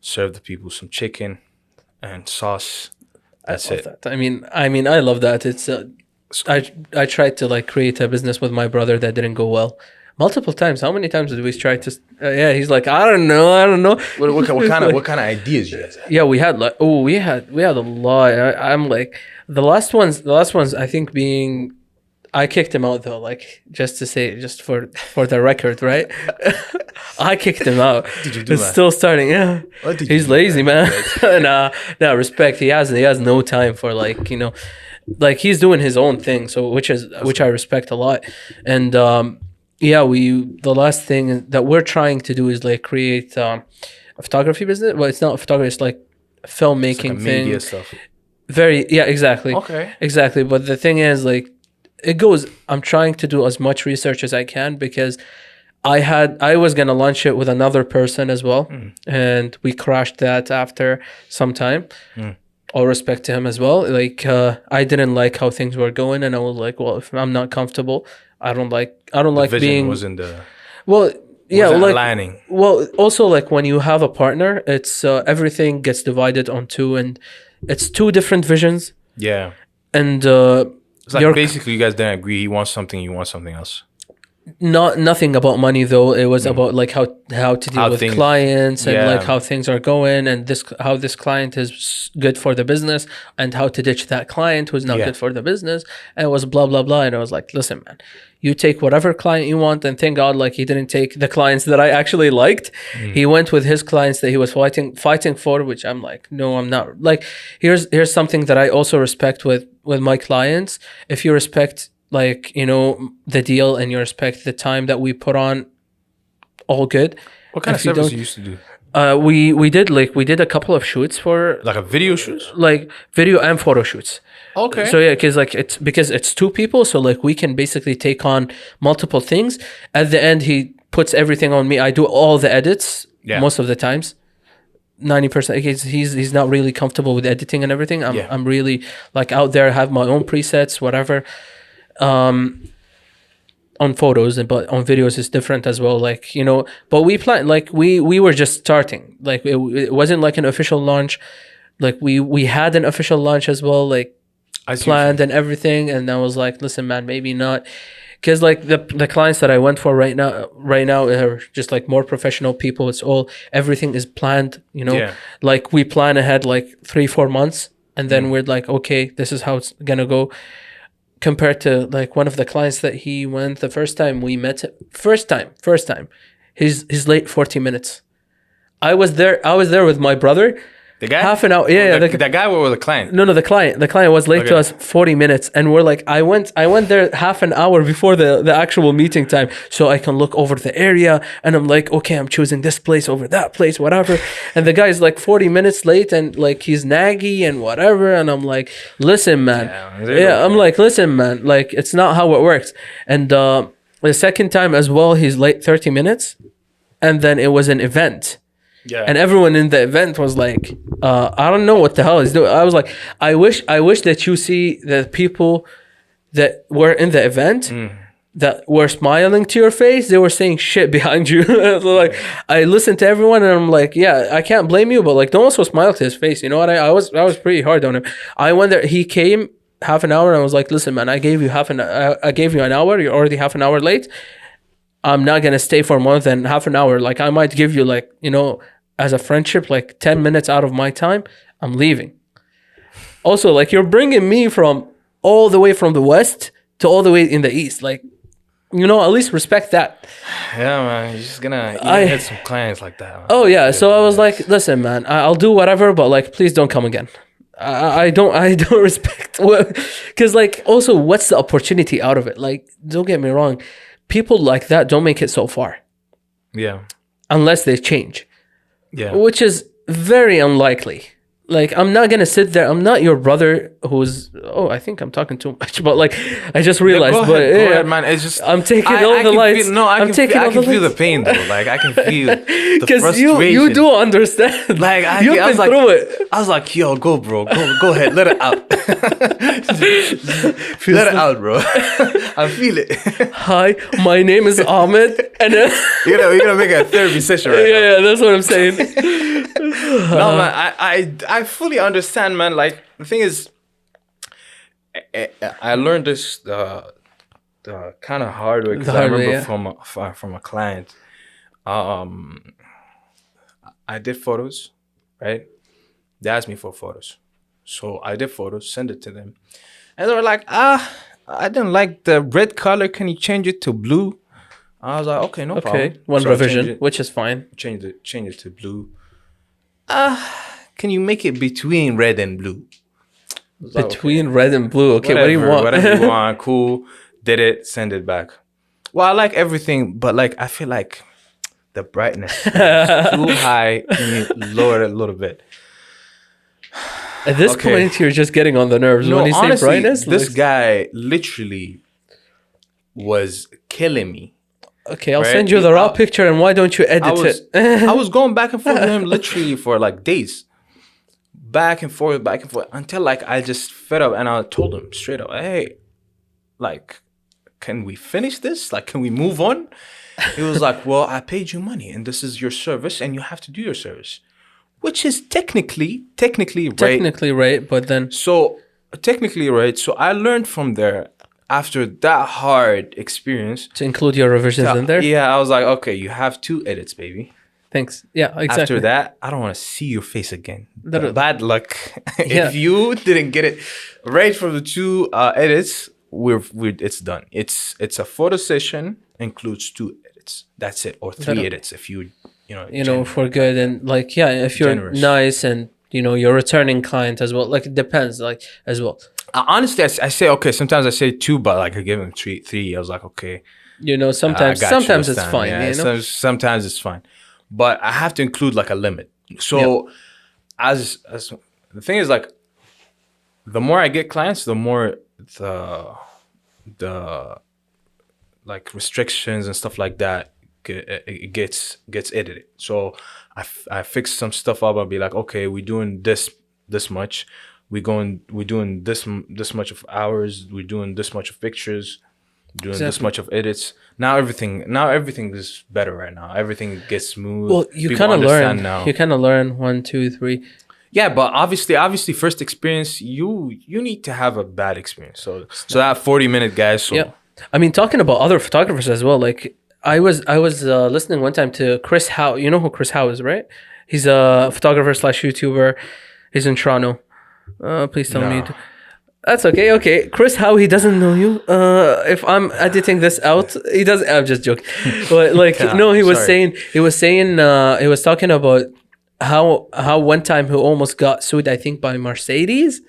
serve the people some chicken and sauce. That's I love it. that. I mean, I love that. It's I tried to like create a business with my brother that didn't go well. Multiple times. How many times did we try to? Yeah, he's like, I don't know. What kind of ideas you guys have? Yeah, we had like we had a lot. I'm like the last ones. I think being, I kicked him out though. Like just to say, just for the record, right? I kicked him out. Did you do It's that? still starting. Yeah, What did you he's do, lazy, man. Nah, respect. He has no time for like like he's doing his own thing. So which I respect a lot, and yeah, the last thing that we're trying to do is like create a photography business. Well, it's not photography, it's like a filmmaking Like a thing. media stuff. Exactly. Okay. Exactly. But the thing is like I'm trying to do as much research as I can because I was gonna launch it with another person as well. And we crashed that after some time. All respect to him as well. Like I didn't like how things were going, and I was like, well, if I'm not comfortable, I don't like Vision being wasn't the well. Yeah, wasn't like aligning. well, also like when you have a partner, it's everything gets divided on two, and it's two different visions, Yeah. and It's like you're basically you guys didn't agree. He wants something, you want something else. Nothing about money though. It was about like how to deal How with things- clients and like yeah. how things are going, and this how this client is good for the business, and how to ditch that client who's not Yeah. good for the business. And it was blah blah blah. And I was like, listen, man, you take whatever client you want. And thank God, like he didn't take the clients that I actually liked. He went with his clients that he was fighting for, which I'm like, no, I'm not. Like here's something that I also respect with my clients. If you respect, like, you know, the deal, and you respect the time that we put on, all good. What kind of If you service don't- you used to do? We did a couple of shoots for Like a video shoot? like video and photo shoots. Okay. So yeah, because it's two people, so like we can basically take on multiple things. At the end, he puts everything on me. I do all the edits most of the times. 90%. He's not really comfortable with editing and everything. I'm really like out there, have my own presets, whatever. On photos, but on videos it's different as well. Like, you know, but we plan, like we were just starting. Like it wasn't like an official launch. Like we had an official launch as well, like planned and everything. And I was like, listen, man, maybe not. Because like the clients that I went for right now are just like more professional people. It's all, everything is planned, you know. Yeah. Like we plan ahead like 3-4 months, and then we're like, okay, this is how it's gonna go. Compared to like one of the clients that he went the first time we met, first time, he's late 40 minutes. I was there with my brother. The guy? Half an hour. Yeah, the guy or the client? No, the client. The client was late to us 40 minutes, and we're like, I went there half an hour before the actual meeting time, so I can look over the area, and I'm like, okay, I'm choosing this place over that place, whatever. And the guy's like 40 minutes late, and like he's naggy and whatever, and I'm like, listen, man. I'm like, listen, man. Like it's not how it works. And the second time as well, he's late 30 minutes, and then it was an event. Yeah. And everyone in the event was like, I don't know what the hell he's doing. I was like, I wish that you see the people that were in the event that were smiling to your face. They were saying shit behind you. So like, I listened to everyone, and I'm like, yeah, I can't blame you, but like, don't also smile to his face. You know what? I was pretty hard on him. I went there. He came half an hour, and I was like, listen, man, I gave you an hour. You're already half an hour late. I'm not gonna stay for more than half an hour. Like I might give you, like, you know, as a friendship, like 10 minutes out of my time. I'm leaving. Also, like, you're bringing me from all the way from the west to all the way in the east. Like, you know, at least respect that. Yeah, man. You're just gonna hit some clients like that. Man. Oh yeah. So I was like, listen, man, I'll do whatever, but like, please don't come again. I don't respect, because like, also, what's the opportunity out of it? Like, don't get me wrong, people like that don't make it so far. Yeah. Unless they change. Yeah. Which is very unlikely. Like, I'm not gonna sit there. I'm not your brother who's. Oh, I think I'm talking too much. But like, I just realized. Go ahead, man. It's just I'm taking all the lights. I can feel the pain though. Like I can feel the frustration. you do understand. Like you've been through it. I was like, yo, go, bro, go ahead, let it out. Let it out, bro. I feel it. Hi, my name is Ahmed, and you're gonna make a therapy session right now. Yeah, that's what I'm saying. No, man, I fully understand, man. Like the thing is, I learned this the kind of hard way, because I remember from a client. I did photos, right? They asked me for photos, so I did photos, send it to them, and they were like, I didn't like the red color. Can you change it to blue? I was like, okay, no problem. One revision, which is fine. Change it to blue. Can you make it between red and blue? Between red and blue. Okay, what do you want? Whatever you want. Cool. Did it. Send it back. Well, I like everything, but like I feel like the brightness is too high. Can you lower it a little bit? At this point, you're just getting on the nerves. When you say honestly, brightness, this guy literally was killing me. Okay, I'll send you the raw picture, and why don't you edit it? I was going back and forth with him literally for like days. Back and forth, until like I just fed up, and I told him straight up, hey, like, can we finish this? Like, can we move on? He was like, well, I paid you money, and this is your service, and you have to do your service. Which is technically right. Technically right, but then... So, technically right. So, I learned from there, after that hard experience, To include your revisions in there. yeah, I was like, okay, you have 2 edits, baby. Thanks. Yeah, exactly. After that, I don't want to see your face again. Literally. Bad luck. Yeah. If you didn't get it right from the 2 edits, it's done. It's a photo session, includes 2 edits. That's it, or 3 Literally. edits if you for good, and like, yeah, if you're Generous. nice and you're returning client as well. Like, it depends, like, as well. Honestly, I say okay. Sometimes I say 2, but like I give him 3. I was like, okay. Sometimes I got you sometimes this it's time. fine. Yeah, sometimes it's fine, but I have to include like a limit. So, as the thing is, like, the more I get clients, the more the like restrictions and stuff like that it gets edited. So I fix some stuff up. I'll be like, okay, we're doing this much. We're doing this much of hours. We're doing this much of pictures. Doing this much of edits. Now everything is better right now. Everything gets smooth. Well, you People kind of learn understand now. You kind of learn 1, 2, 3. Yeah, but obviously, first experience, you need to have a bad experience. So that 40-minute guys. So Yeah, I mean, talking about other photographers as well. Like, I was listening one time to Chris Howe. You know who Chris Howe is, right? He's a photographer / YouTuber. He's in Toronto. Please tell me. That's okay. Okay, Chris Howe, he doesn't know you. If I'm editing this out, he does. I'm just joking. But like, no, he was saying, he was talking about how one time he almost got sued, I think, by Mercedes.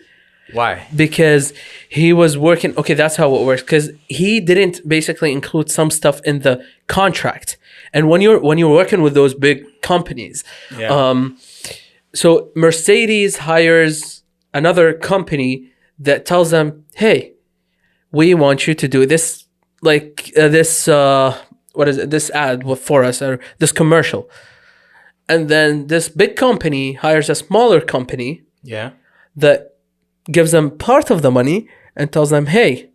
Why? Because he was working. Okay, that's how it works. Because he didn't basically include some stuff in the contract. And when you're working with those big companies, so Mercedes hires another company that tells them, hey, we want you to do this, like this ad for us, or this commercial. And then this big company hires a smaller company that gives them part of the money and tells them, hey,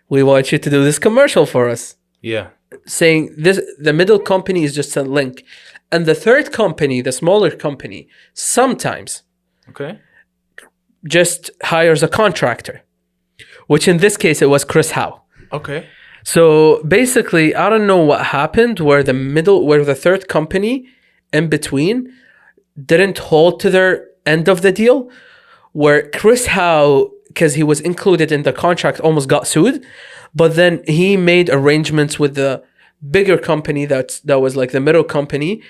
we want you to do this commercial for us. Yeah. Saying this, the middle company is just a link. And the third company, the smaller company, sometimes just hires a contractor, which in this case, it was Chris Howe. Okay. So basically, I don't know what happened where the third company in between didn't hold to their end of the deal, where Chris Howe, because he was included in the contract, almost got sued. But then he made arrangements with the bigger company that was like the middle company,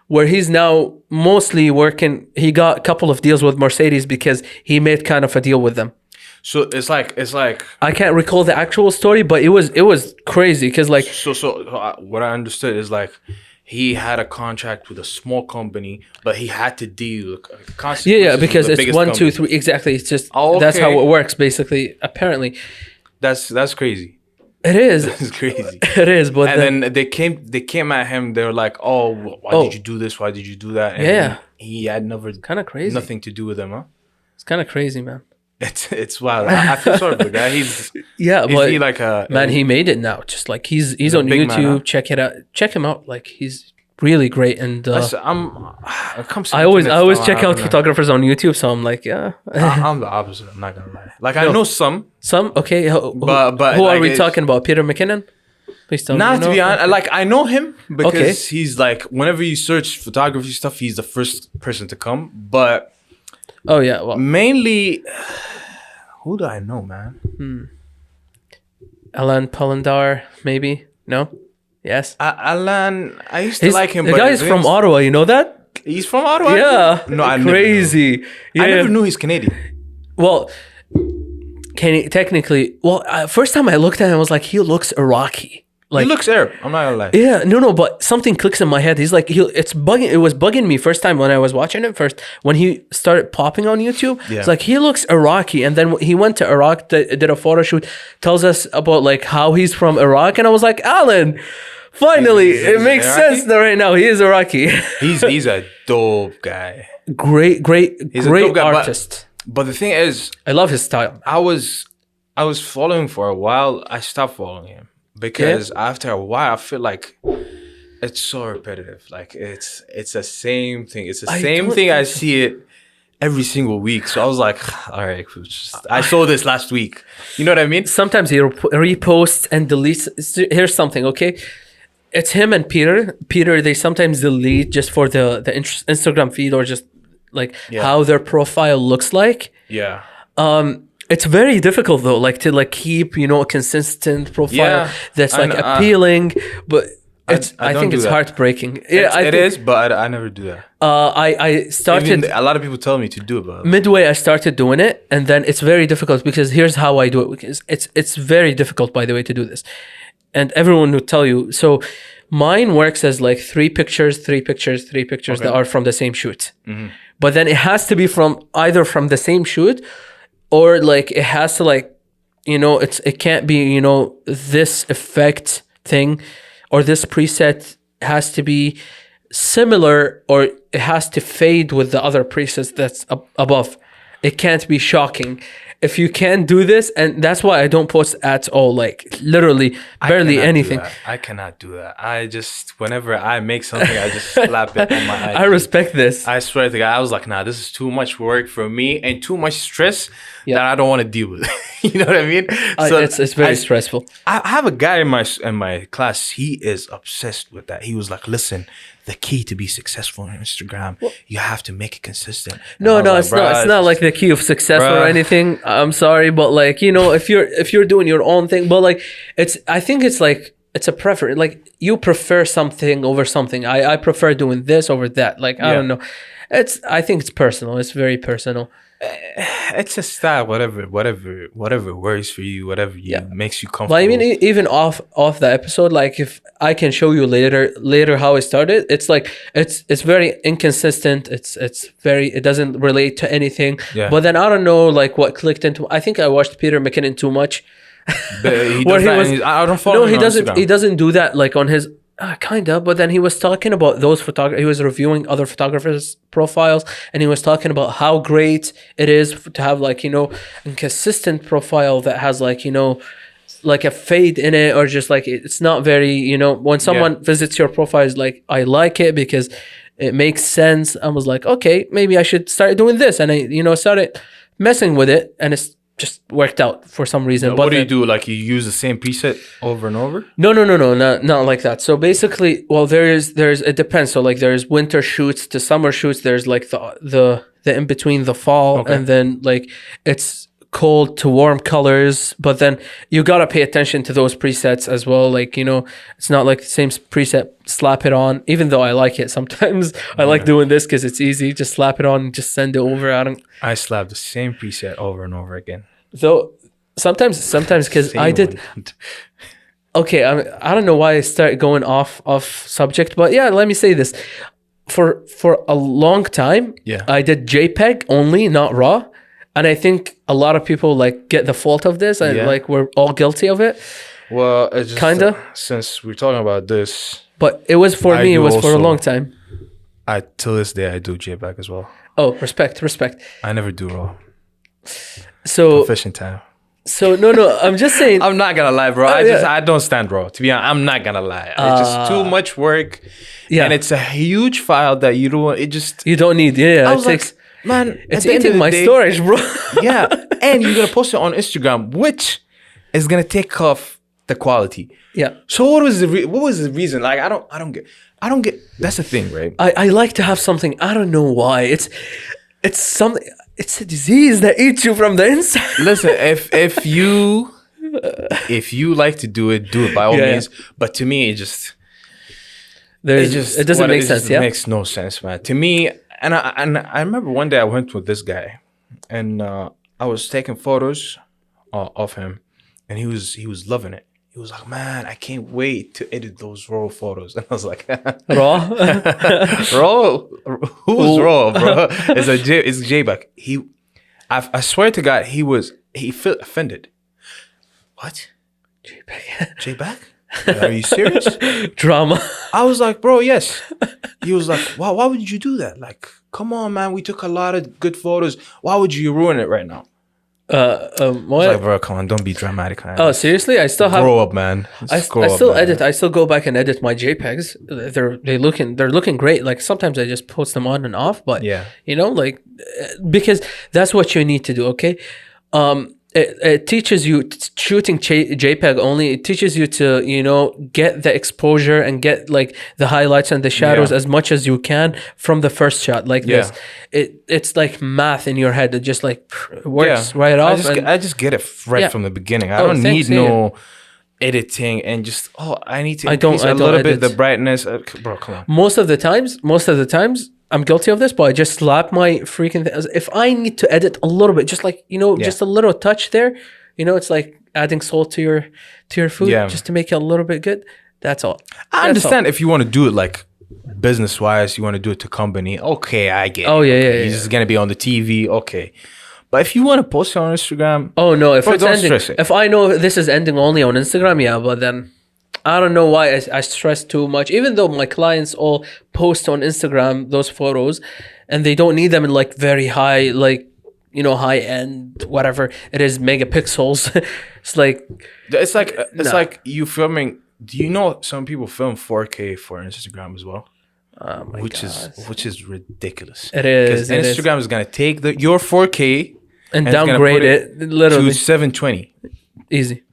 where he's now mostly working. He got a couple of deals with Mercedes because he made kind of a deal with them. So it's like I can't recall the actual story, but it was crazy because like what I understood is like he had a contract with a small company, but he had to deal consequences. Because with the it's biggest 1, 2, company. 3 exactly. It's just that's how it works basically. Apparently, that's crazy. It is. It's crazy. It is, but then they came at him. They were like, "Oh, why did you do this? Why did you do that?" And he had kind of crazy. Nothing to do with them, huh? It's kind of crazy, man. It's wild. I feel sorry for the guy. But he like a man, he made it now. Just like he's on YouTube. Man, huh? Check it out. Check him out. Like he's really great. And I always check out photographers on YouTube. So I'm like, yeah. I'm the opposite. I'm not gonna lie. Like I know some. Okay. But who like, are we talking about? Peter McKinnon? Please tell me. Not to be honest, like I know him because he's like whenever you search photography stuff, he's the first person to come. But oh yeah, well, mainly, who do I know, man? Alan Polendar, maybe? No? Yes? Alan, I used to like him. The guy is from Ottawa, you know that? He's from Ottawa? Yeah. No, I crazy. I never knew he's Canadian. Well, technically, first time I looked at him, I was like, he looks Iraqi. Like, he looks Arab. I'm not gonna lie. Yeah, no, but something clicks in my head. He's like, it was bugging me first time when I was watching it first. When he started popping on YouTube, it's like, he looks Iraqi. And then he went to Iraq, did a photo shoot, tells us about like how he's from Iraq. And I was like, Alan, finally, it makes sense right now. He is Iraqi. He's a dope guy. Great guy, artist. But the thing is, I love his style. I was following for a while. I stopped following him. Because after a while, I feel like it's so repetitive. Like it's the same thing. It's the same thing. I see it every single week. So I was like, all right, I saw this last week. You know what I mean? Sometimes he reposts and deletes. Here's something, okay? It's him and Peter. Peter, they sometimes delete just for the Instagram feed or just like how their profile looks like. Yeah. It's very difficult though, like to like keep, you know, a consistent profile that's like appealing, but I think it's heartbreaking. Yeah, it is, but I never do that. I started. A lot of people tell me to do it, but Midway I started doing it, and then it's very difficult because here's how I do it. Because it's very difficult, by the way, to do this, and everyone will tell you. So mine works as like three pictures that are from the same shoot, but then it has to be from either from the same shoot, or like it has to like, you know, it can't be, you know, this effect thing, or this preset has to be similar, or it has to fade with the other presets that's above. It can't be shocking. If you can't do this, and that's why I don't post at all, like literally barely anything. I cannot do that. I just, whenever I make something, I just slap it on my IG. I respect this. I swear to God, I was like, nah, this is too much work for me and too much stress that I don't want to deal with. You know what I mean? So it's very stressful. I have a guy in my class. He is obsessed with that. He was like, listen, the key to be successful on Instagram, you have to make it consistent. No, it's not like the key of success or anything. I'm sorry, but like, you know, if you're doing your own thing, but like I think it's like it's a preference. Like you prefer something over something. I prefer doing this over that. Like I don't know. I think it's personal. It's very personal. It's a style, whatever works for you, whatever makes you comfortable. But I mean, even off the episode, like if I can show you later how it started, it's like it's very inconsistent. It doesn't relate to anything. Yeah. But then I don't know like what clicked into. I think I watched Peter McKinnon too much. I don't follow. No, he doesn't. Instagram. He doesn't do that like on his. Kind of, but then he was talking about those photographers. He was reviewing other photographers' profiles, and he was talking about how great it is to have like, you know, a consistent profile that has like, you know, like a fade in it, or just like it's not very, you know, when someone visits your profile, is like, I like it because it makes sense. I was like, okay, maybe I should start doing this, and I, you know, started messing with it, and it's just worked out for some reason. But what do you do? Like you use the same preset over and over? No, not like that. So basically, well, there's it depends. So like there's winter shoots to summer shoots. There's like the in between the fall, and then like it's cold to warm colors. But then you gotta pay attention to those presets as well. Like, you know, it's not like the same preset, slap it on. Even though I like it sometimes, I like doing this because it's easy. Just slap it on and just send it over. I slap the same preset over and over again. So sometimes because I did. Okay, I don't know why I started going off subject, but yeah, let me say this. For a long time, I did JPEG only, not RAW. And I think a lot of people like get the fault of this, and like we're all guilty of it. Well, it's just kinda since we're talking about this, but it was for me. It was for a long time. Till this day, I do JPEG as well. Oh, respect. I never do RAW. So Confession time. So no, I'm just saying. I'm not gonna lie, bro. I don't stand RAW. To be honest, I'm not gonna lie. It's just too much work. Yeah, and it's a huge file that you don't. You don't need. Yeah, it takes. Man, it's eating my storage, bro. Yeah, and you're gonna post it on Instagram, which is gonna take off the quality. Yeah. So what was the reason? Like I don't get. That's the thing, right? I like to have something. I don't know why. It's something. It's a disease that eats you from the inside. Listen, if you like to do it by all means. Yeah. But to me, it doesn't make sense. It makes no sense, man. To me. And I remember one day I went with this guy, and I was taking photos of him, and he was loving it. He was like, "Man, I can't wait to edit those raw photos." And I was like, "Raw, raw, who's raw, bro?" It's JPEG. I swear to God, he felt offended. What? JPEG? Are you serious? Drama. I was like, bro, yes. He was like, wow, why would you do that? Like, come on, man. We took a lot of good photos. Why would you ruin it right now? What? Like, bro, come on, don't be dramatic, man. Oh, seriously? I still have. Grow up, man. I Just grow up, still man. edit. I still go back and edit my JPEGs. They're looking great. Like sometimes I just post them on and off, but Yeah. you know, like because that's what you need to do. Okay, it teaches you shooting JPEG only. It teaches you to get the exposure and get like the highlights and the shadows Yeah. as much as you can from the first shot. Like Yeah. this, it's like math in your head. It just like works right off. I just get it right Yeah. from the beginning. I Oh, don't thanks, need yeah. no editing and just I need to I don't- increase I a don't little bit edit. the brightness. Bro, come on. Most of the times, I'm guilty of this, but I just slap my freaking if I need to edit a little bit, just like just a little touch there, it's like adding salt to your food, Yeah. just to make it a little bit good. That's all. I understand if you want to do it like business wise, you want to do it to company. Okay, I get. Oh, it. yeah, Okay, yeah, You're yeah. just gonna be on the TV. Okay, but if you want to post it on Instagram, Oh no, if Bro, it's don't ending, stress it. if I know this is ending only on Instagram, yeah, but then I don't know why I stress too much. Even though my clients all post on Instagram those photos, and they don't need them in like very high, like high end, whatever it is, megapixels. It's like it's Nah. like you filming. Do you know some people film 4K for Instagram as well? oh my Which God. is ridiculous. It is, Because it is. Instagram is gonna take your 4K And it's gonna downgrade put it literally to 720. easy.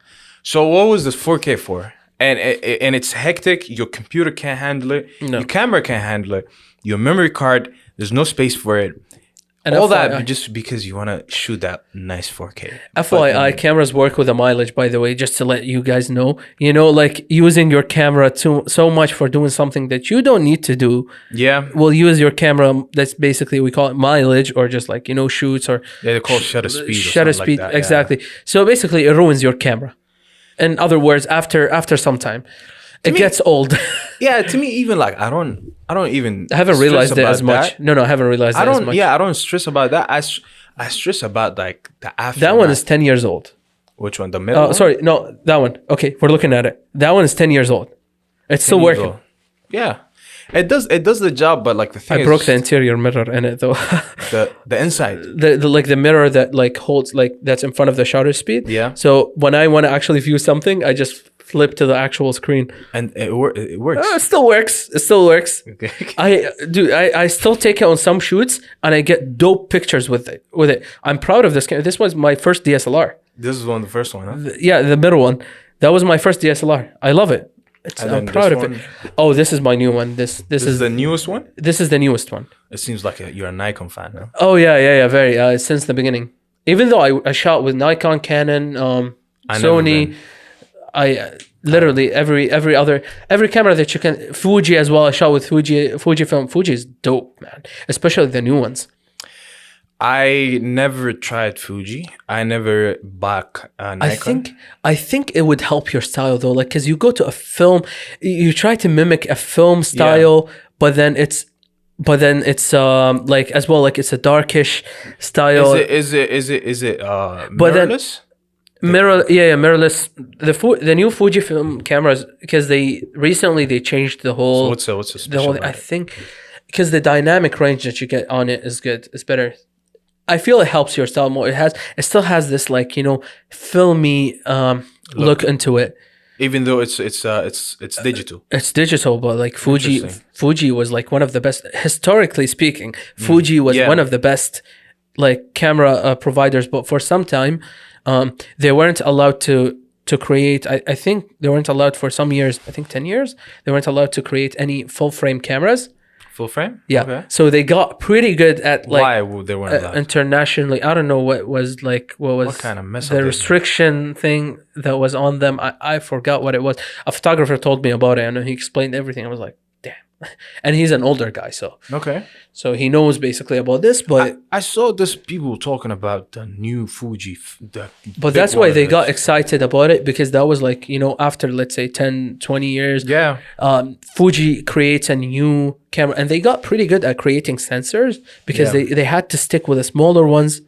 So what was this 4K for? And it's hectic. Your computer can't handle it. No. Your camera can't handle it. Your memory card, there's no space for it. And All FYI, that just because you want to shoot that nice 4K. FYI, cameras work with a mileage, by the way, just to let you guys know. Like using your camera so much for doing something that you don't need to do. Yeah. Will use your camera. That's basically, we call it mileage, or just like shoots, or Yeah, they call it shutter speed. shutter speed. Like that, yeah. Exactly. So basically, it ruins your camera. In other words, after some time, it gets old. Yeah, to me, even like I don't even. I haven't stress realized it about as much. that. No, I haven't realized I that as don't. much. Yeah, I don't stress about that. I stress about like the after. That one is 10 years old. Which one? The middle. Oh, one? sorry. No, that one. Okay, we're looking at it. That one is 10 years old. It's still working. Evil. Yeah, it does the job, but like the thing I is broke the interior mirror in it though. the inside. the like the mirror that like holds, like that's in front of the shutter speed. Yeah. So when I want to actually view something, I just flip to the actual screen. And it works. It still works. It still works. Okay. I still take it on some shoots, and I get dope pictures with it. I'm proud of this camera. This was my first DSLR. This is the first one, huh? Yeah, the middle one. That was my first DSLR. I love it. And I'm then proud this of it. Oh, this is my new one. This is the newest one. this is the newest one. It seems like you're a Nikon fan now. Oh yeah, very since the beginning. Even though I shot with Nikon, Canon, Sony, I literally every camera that you can. Fuji as well. I shot with Fujifilm. Fuji is dope, man. Especially the new ones. I never tried Fuji. I never bought Nikon. I think it would help your style though, like because you go to a film, you try to mimic a film style, but then it's like as well, like it's a darkish style. Is it But then- mirrorless? Mirrorless. The new Fujifilm cameras, because they changed the whole. What's the the special? whole, I think because the dynamic range that you get on it is good. It's better. I feel it helps your style more. It still has this like filmy look into it. Even though it's digital. It's digital, but like Interesting. Fuji was like one of the best, historically speaking. Fuji was Yeah. one of the best like camera providers, but for some time, they weren't allowed to create. I think they weren't allowed for some years. I think 10 years. They weren't allowed to create any full frame cameras. Full frame? Yeah, Okay. so they got pretty good at like Why would they weren't allowed? internationally. I don't know what was What kind of mess up the they- restriction thing that was on them. I forgot what it was. A photographer told me about it, and he explained everything. I was like, damn. And he's an older guy, Okay. so he knows basically about this. But I saw this people talking about the new Fuji. but that's why they got excited about it, because that was like after let's say 10, 20 years. Yeah. Fuji creates a new camera, and they got pretty good at creating sensors, because Yeah. they had to stick with the smaller ones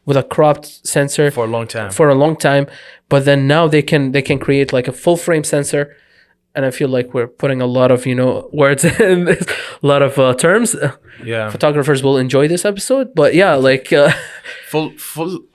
with a cropped sensor For a long time. for a long time. But then now they can create like a full frame sensor and I feel like we're putting a lot of words in this, a lot of terms. Yeah. Photographers will enjoy this episode, but yeah, like full.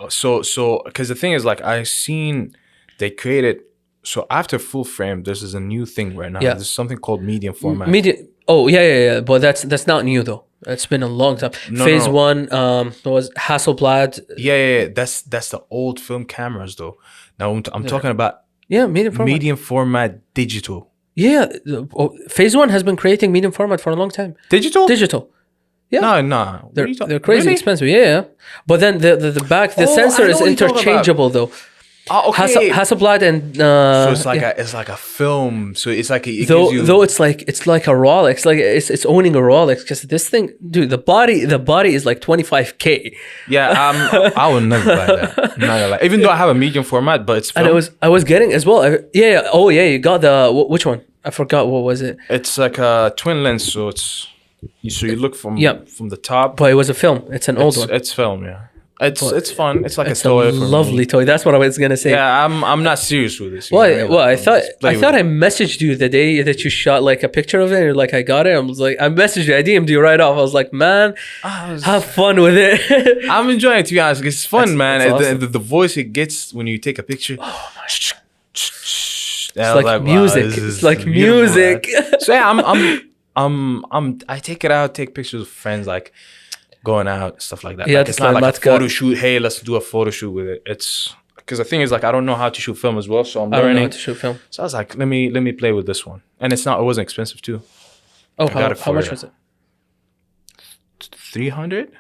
So because the thing is, like, I seen they created. So after full frame, this is a new thing right now. Yeah. There's something called medium format. medium. Oh yeah. But that's not new though. It's been a long time. Phase one was Hasselblad. Yeah. That's the old film cameras though. Now I'm talking about medium format digital. Yeah, Phase one has been creating medium format for a long time. Digital. Yeah. No. They're crazy expensive. Yeah. But then the back, the sensor is interchangeable though. Oh, okay. Hasselblad and so it's like a film. So it's like though it's like a Rolex, like it's owning a Rolex, because this thing, dude, the body is like 25K. Yeah, I would never buy that. I'm not gonna lie. Even though I have a medium format, but it's film. And I was getting as well. Oh yeah, you got the which one? I forgot, what was it? It's like a twin lens, so you look from the top. But it was a film. It's an old one. It's film, yeah. It's fun. It's like it's a toy. Lovely toy. That's what I was gonna say. Yeah, I'm not serious with this. I thought I messaged you the day that you shot like a picture of it. And you're like, I got it. I was like, I messaged you. I DM'd you right off. I was like, man, have fun with it. I'm enjoying it, to be honest. It's fun, man. Awesome. The voice it gets when you take a picture. Oh my. It's like music. It's like music. So yeah, I take it out, take pictures with friends, like going out, stuff like that. Yeah, like, it's not like a photo shoot. Hey, let's do a photo shoot with it. It's because the thing is, like, I don't know how to shoot film as well, so I'm learning. I don't know how to shoot film. So I was like, let me play with this one, and it wasn't expensive too. Oh, how much was it? 300,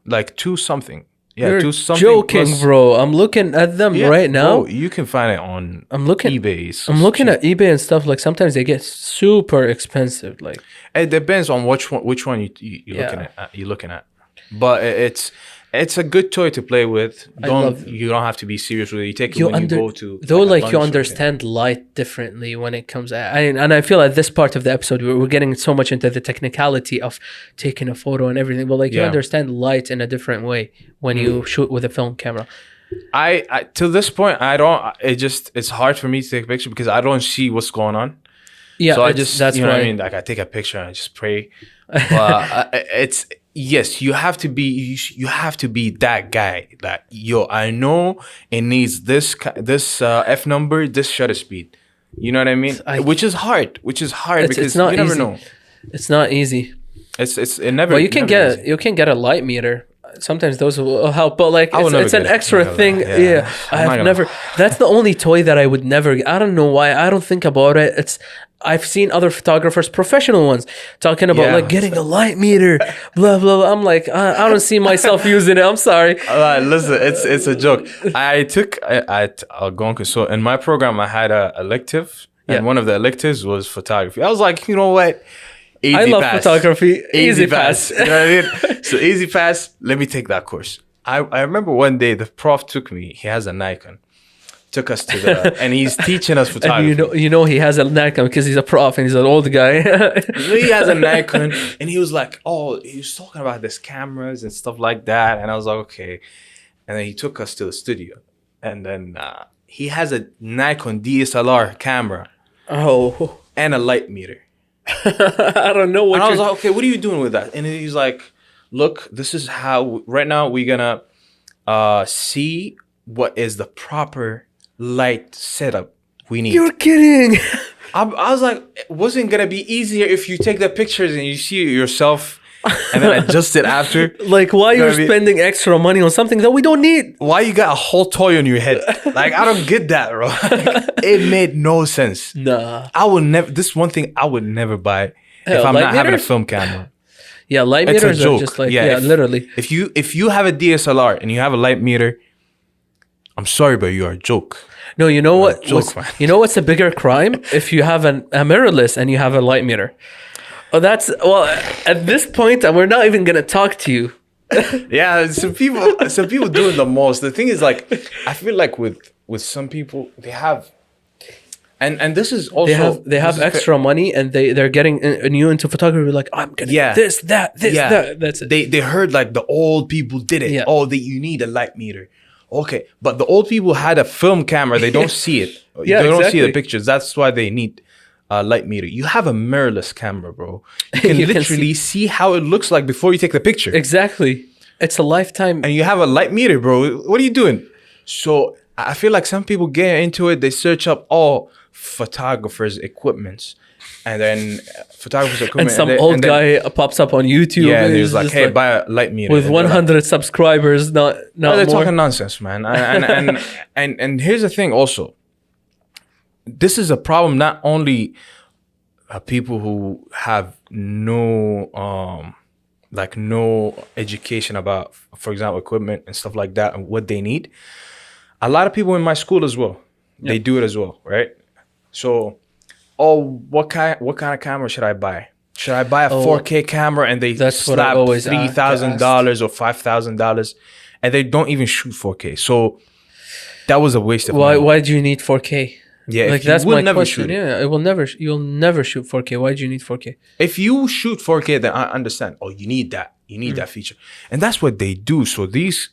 like 2 something. Yeah, You're 2 something. Joking, plus, bro. I'm looking at them right now. Bro, you can find it on eBay. I'm looking at eBay and stuff. Like sometimes they get super expensive. Like it depends on which one you're looking at. But it's a good toy to play with. You don't have to be serious with it. You take it when you go to you understand light differently when it comes. And I feel at this part of the episode we're getting so much into the technicality of taking a photo and everything. But you understand light in a different way when you shoot with a film camera. I to this point I don't. It's hard for me to take a picture because I don't see what's going on. Yeah, so that's what I mean. Like I take a picture and I just pray. But yes, you have to be that guy that I know it needs this f number, this shutter speed. You know what I mean? Which is hard because you never know. It's not easy. It never. Well, you can get a light meter. Sometimes those will help, but like it's an extra thing. Yeah, I've never. That's the only toy that I would never. I don't know why. I don't think about it. I've seen other photographers, professional ones, talking about like getting a light meter, blah blah blah. I'm like, I don't see myself using it. I'm sorry. Listen, it's a joke. I'll go on. So in my program, I had a elective, and one of the electives was photography. I was like, you know what? I love photography. Easy pass. You know what I mean? So easy pass. Let me take that course. I remember one day the prof took me. He has a Nikon. Took us to and he's teaching us photography. And he has a Nikon because he's a prof and he's an old guy. He has a Nikon, and he was like, he was talking about this cameras and stuff like that, and I was like, okay. And then he took us to the studio, and then he has a Nikon DSLR camera, and a light meter. I don't know what. And I was like, okay, what are you doing with that? And he's like, look, this is how right now we're gonna see what is the proper light setup we need. You're kidding. I was like, it wasn't gonna be easier if you take the pictures and you see it yourself and then adjust it after. Like, why you're spending extra money on something that we don't need? Why you got a whole toy on your head? Like, I don't get that, bro. It made no sense. Nah. I would never. This one thing I would never buy if I'm not having a film camera. Yeah, light meters are just like literally. If you have a DSLR and you have a light meter, I'm sorry, but you are a joke. No, you know what? What's a bigger crime? If you have a mirrorless and you have a light meter. At this point, we're not even gonna talk to you. Yeah, some people do it the most. The thing is, like, I feel like with some people, they have, and this is also they have extra money and they're getting new into photography. Like, I'm gonna this that. That's it. They heard like the old people did it. Yeah. You need a light meter. Okay, but the old people had a film camera. They don't see it. Yeah, they don't see the pictures. That's why they need light meter. You have a mirrorless camera, bro. You can You can literally see how it looks like before you take the picture. Exactly. It's a lifetime. And you have a light meter, bro. What are you doing? So I feel like some people get into it. They search up all photographers' equipments, and then photographers' equipment. And some old guy pops up on YouTube. Yeah, and he's he's like, just "Hey, buy a light meter." with And they're 100 subscribers, not they're more. talking nonsense, man. And here's the thing, also. This is a problem not only people who have no education about, for example, equipment and stuff like that and what they need. A lot of people in my school as well. They Yep. do it as well, right? So, what kind of camera should I buy? Should I buy a 4K camera and they That's what I slap always $3,000 or $5,000 and they don't even shoot 4K? So that was a waste of money. Why do you need 4K? Yeah, Like if you that's will my never question. shoot it. Yeah, you'll never shoot 4K. Why do you need 4K? If you shoot 4K, then I understand. Oh, you need that. You need that feature, and that's what they do. So these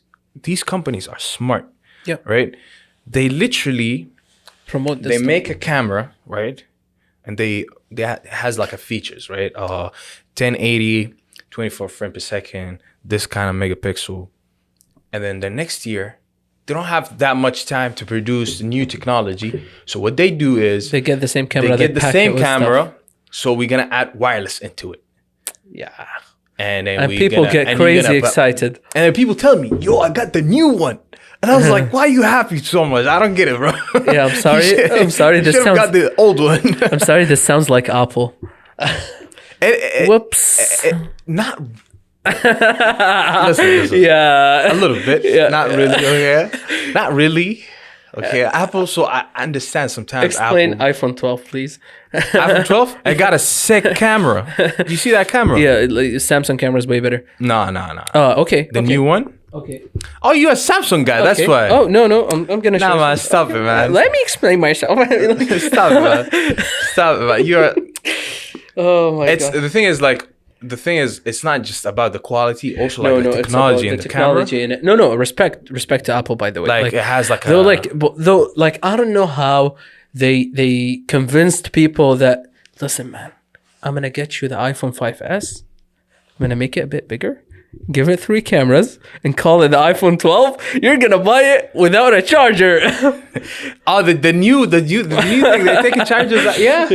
companies are smart. Yeah. Right. They literally Promote this. they stuff. make a camera, right, and they has like a features, right? 1080, 24 frame per second, this kind of megapixel, and then the next year. They don't have that much time to produce new technology. So what they do is They get the same camera. they get the pack it same with camera. stuff. So we're gonna add wireless into it. Yeah. And then And we people get and crazy you're gonna- excited. And then people tell me, "Yo, I got the new one," and I was like, "Why are you happy so much? I don't get it, bro." Yeah, I'm sorry. You should- I'm sorry. You This should have sounds. got the old one. I'm sorry. This sounds like Apple. Whoops. Not. Listen. Yeah. A little bit. Yeah. Not really. Okay. Not really. Okay. Apple. So I understand sometimes. Explain Apple. iPhone 12, please. iPhone 12. I got a sick camera. You see that camera? Yeah, like, Samsung camera is way better. No. Okay. The new one. Okay. Oh, you're a Samsung guy. That's Okay. why. Oh no, I'm gonna show Nah, you man, something. stop it, man. Let me explain myself. Stop it, man. Stop it, man. You're. Oh my It's god. the thing is, it's not just about the quality, also No, like the it's technology about and the the camera. technology in it. No, respect to Apple, by the way. Like, it has like though, a though, I don't know how they convinced people that, listen, man, I'm gonna get you the iPhone 5s. I'm gonna make it a bit bigger, give it 3 cameras, and call it the iPhone 12. You're gonna buy it without a charger. the new thing they're taking charges. Yeah,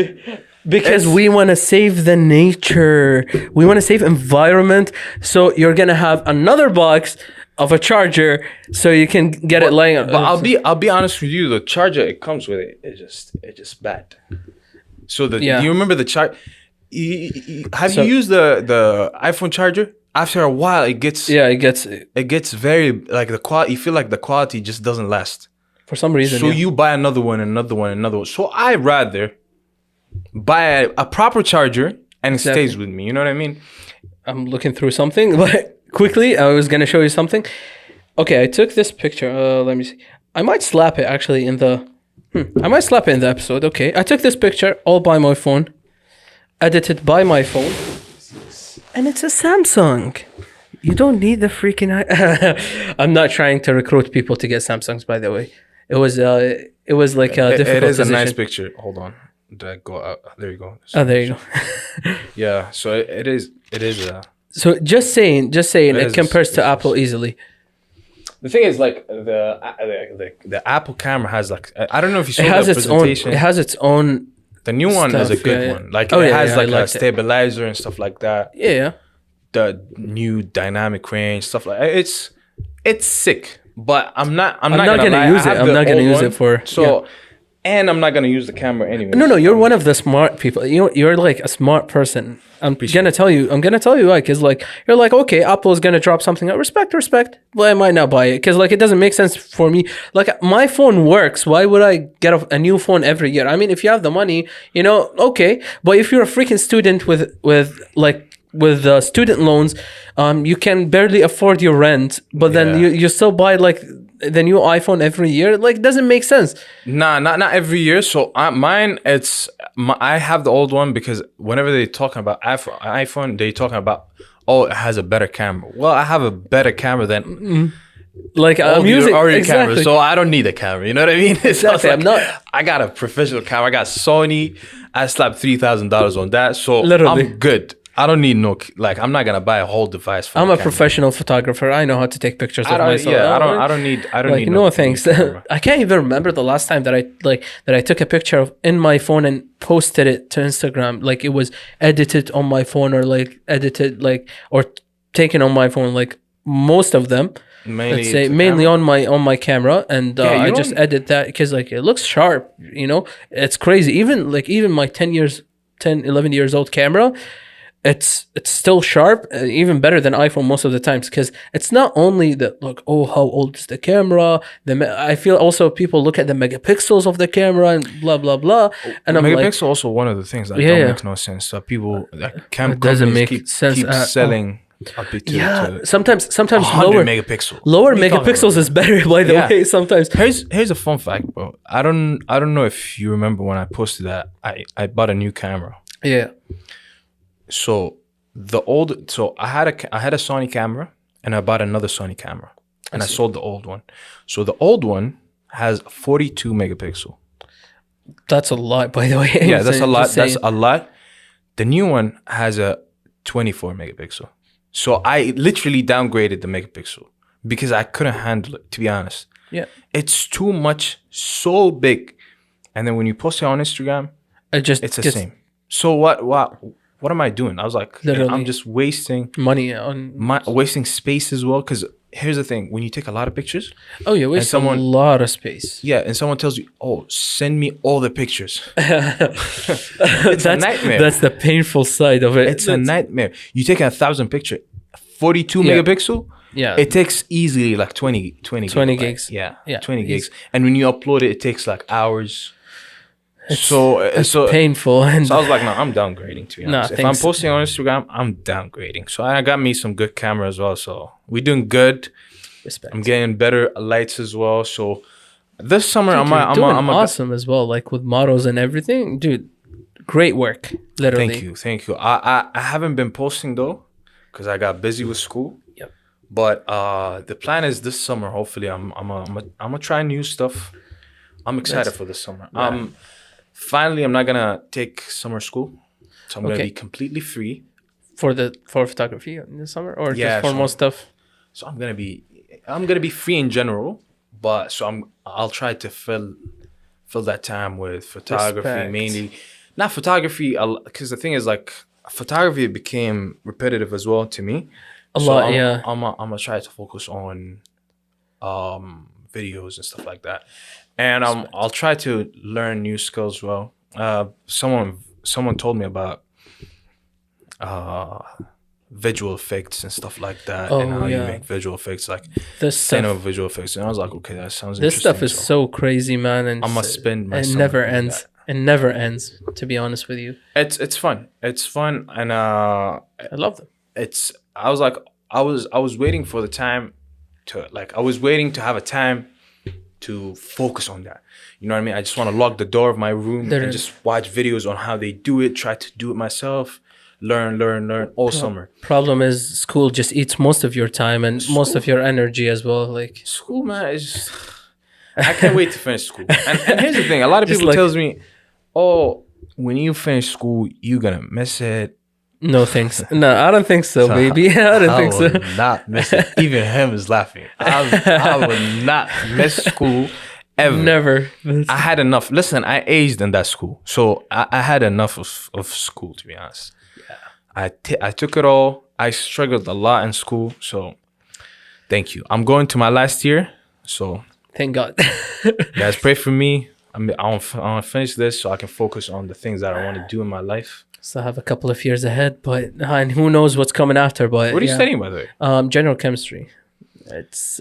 Because we want to save the nature, we want to save environment. So you're gonna have another box of a charger, so you can get it laying. but I'll be honest with you. The charger it comes with it's just bad. So do you remember the charge? Have you used the iPhone charger? After a while, it gets very like the quality. You feel like the quality just doesn't last. For some reason. So you buy another one. So I rather buy a proper charger and it stays with me. You know what I mean? I'm looking through something, but quickly, I was gonna show you something. Okay, I took this picture. Let me see. I might slap it actually in the. I might slap it in the episode. Okay, I took this picture all by my phone, edited by my phone, and it's a Samsung. You don't need the freaking. I'm not trying to recruit people to get Samsungs, by the way. It was like a difficult It is a decision. nice picture. Hold on. Did I go out? There you go. Oh, there you go. Yeah. So it is. So just saying, it compares to Apple easily. The thing is, like the Apple camera has like I don't know if you saw It has the its own. presentation. It has its own. The new one is a stuff, good yeah. one. Like Oh, it yeah, has yeah, like I a liked it. stabilizer and stuff like that. Yeah. The new dynamic range stuff like it's sick. But I'm not gonna gonna lie, use I it. have I'm not the gonna old use one, it for- so. And I'm not gonna use the camera anyway. No, you're one of the smart people. You're like a smart person. I'm gonna tell you why. Cause like you're like, okay, Apple is gonna drop something. Respect. Well, I might not buy it because like it doesn't make sense for me. Like my phone works. Why would I get a new phone every year? I mean, if you have the money, okay. But if you're a freaking student with student loans, you can barely afford your rent. But then you still buy like the new iPhone every year. Like it doesn't make sense. Nah, not every year. So mine, I have the old one because whenever they talking about iPhone, they talking about it has a better camera. Well, I have a better camera than Like all I'm using your exactly. camera, so I don't need a camera. You know what I mean? Exactly. I'm not I got a professional camera. I got Sony. I slapped $3,000 on that, so Literally. I'm good. I don't need no like. I'm not gonna buy a whole device. For I'm the a camera. professional photographer. I know how to take pictures of I don't. myself. Yeah, I don't need. I don't like need no thanks. camera. I can't even remember the last time that I took a picture of in my phone and posted it to Instagram. Like it was edited on my phone or like edited like or taken on my phone. Like most of them, let's say mainly on my camera, and I just edit that because like it looks sharp. You know, it's crazy. Even my 11 years old camera. It's still sharp, even better than iPhone most of the times, because it's not only that look, oh, how old is the camera? I feel also people look at the megapixels of the camera and blah blah blah, and I'm megapixel like, also one of the things that don't make no sense. So people like cam doesn't make keep sense selling up to sometimes 100 megapixel. lower megapixels is better. By the way, sometimes here's a fun fact, bro. I don't know if you remember when I posted that I bought a new camera. Yeah. So I had a Sony camera and I bought another Sony camera and I sold the old one. So the old one has 42 megapixel. That's a lot, by the way. Yeah, that's a lot. That's a lot. The new one has a 24 megapixel. So I literally downgraded the megapixel because I couldn't handle it, to be honest. Yeah. It's too much, so big. And then when you post it on Instagram, it's the same. So what am I doing? I was like, literally, I'm just wasting money on wasting space as well. Because here's the thing: when you take a lot of pictures, waste a lot of space. Yeah, and someone tells you, "Oh, send me all the pictures." It's a nightmare. That's the painful side of it. It's a nightmare. You take 1,000 picture, 42 megapixel. Yeah, it takes easily like 20 gigs. Yeah, 20 gigs. And when you upload it, it takes like hours. It's painful. And so I was like, no, I'm downgrading, to be honest. If I'm posting on Instagram, I'm downgrading. So I got me some good camera as well. So we're doing good. Respect. I'm getting better lights as well. So this summer, I'm awesome as well. Like with models and everything, dude. Great work, literally. Thank you. I haven't been posting though, because I got busy with school. Yep. But the plan is this summer. Hopefully, I'm gonna try new stuff. I'm excited for this summer. Yeah. Finally, I'm not gonna take summer school, so I'm gonna be completely free for photography in the summer, or just for more stuff. So I'm gonna be free in general, but I'll try to fill that time with photography mainly. Not photography, because the thing is like photography became repetitive as well to me. I'm gonna try to focus on videos and stuff like that. And I'll try to learn new skills as well. Someone told me about visual effects and stuff like that, and how you make visual effects, like cinema visual effects. And I was like, okay, that sounds interesting. This stuff is so crazy, man, and I'm gonna spend my it never ends. It never ends. To be honest with you, it's fun. It's fun, and I love them. I was waiting for the time to have a time to focus on that. You know what I mean? I just want to lock the door of my room and just watch videos on how they do it, try to do it myself, learn all summer. Problem is school just eats most of your time and most of your energy as well. Like school, man, is just I can't wait to finish school. And here's the thing, a lot of people tells me, oh, when you finish school, you're gonna miss it. No thanks. No, I don't think so, baby. I don't think so. I will not miss it. Even him is laughing. I will not miss school ever. Never. I had enough. Listen, I aged in that school. So I had enough of school, to be honest. Yeah. I took it all. I struggled a lot in school. So thank you. I'm going to my last year. So thank God. Guys, pray for me. I want to finish this so I can focus on the things that I want to do in my life. So I have a couple of years ahead, but and who knows what's coming after. But what are you studying, by the way? General chemistry. It's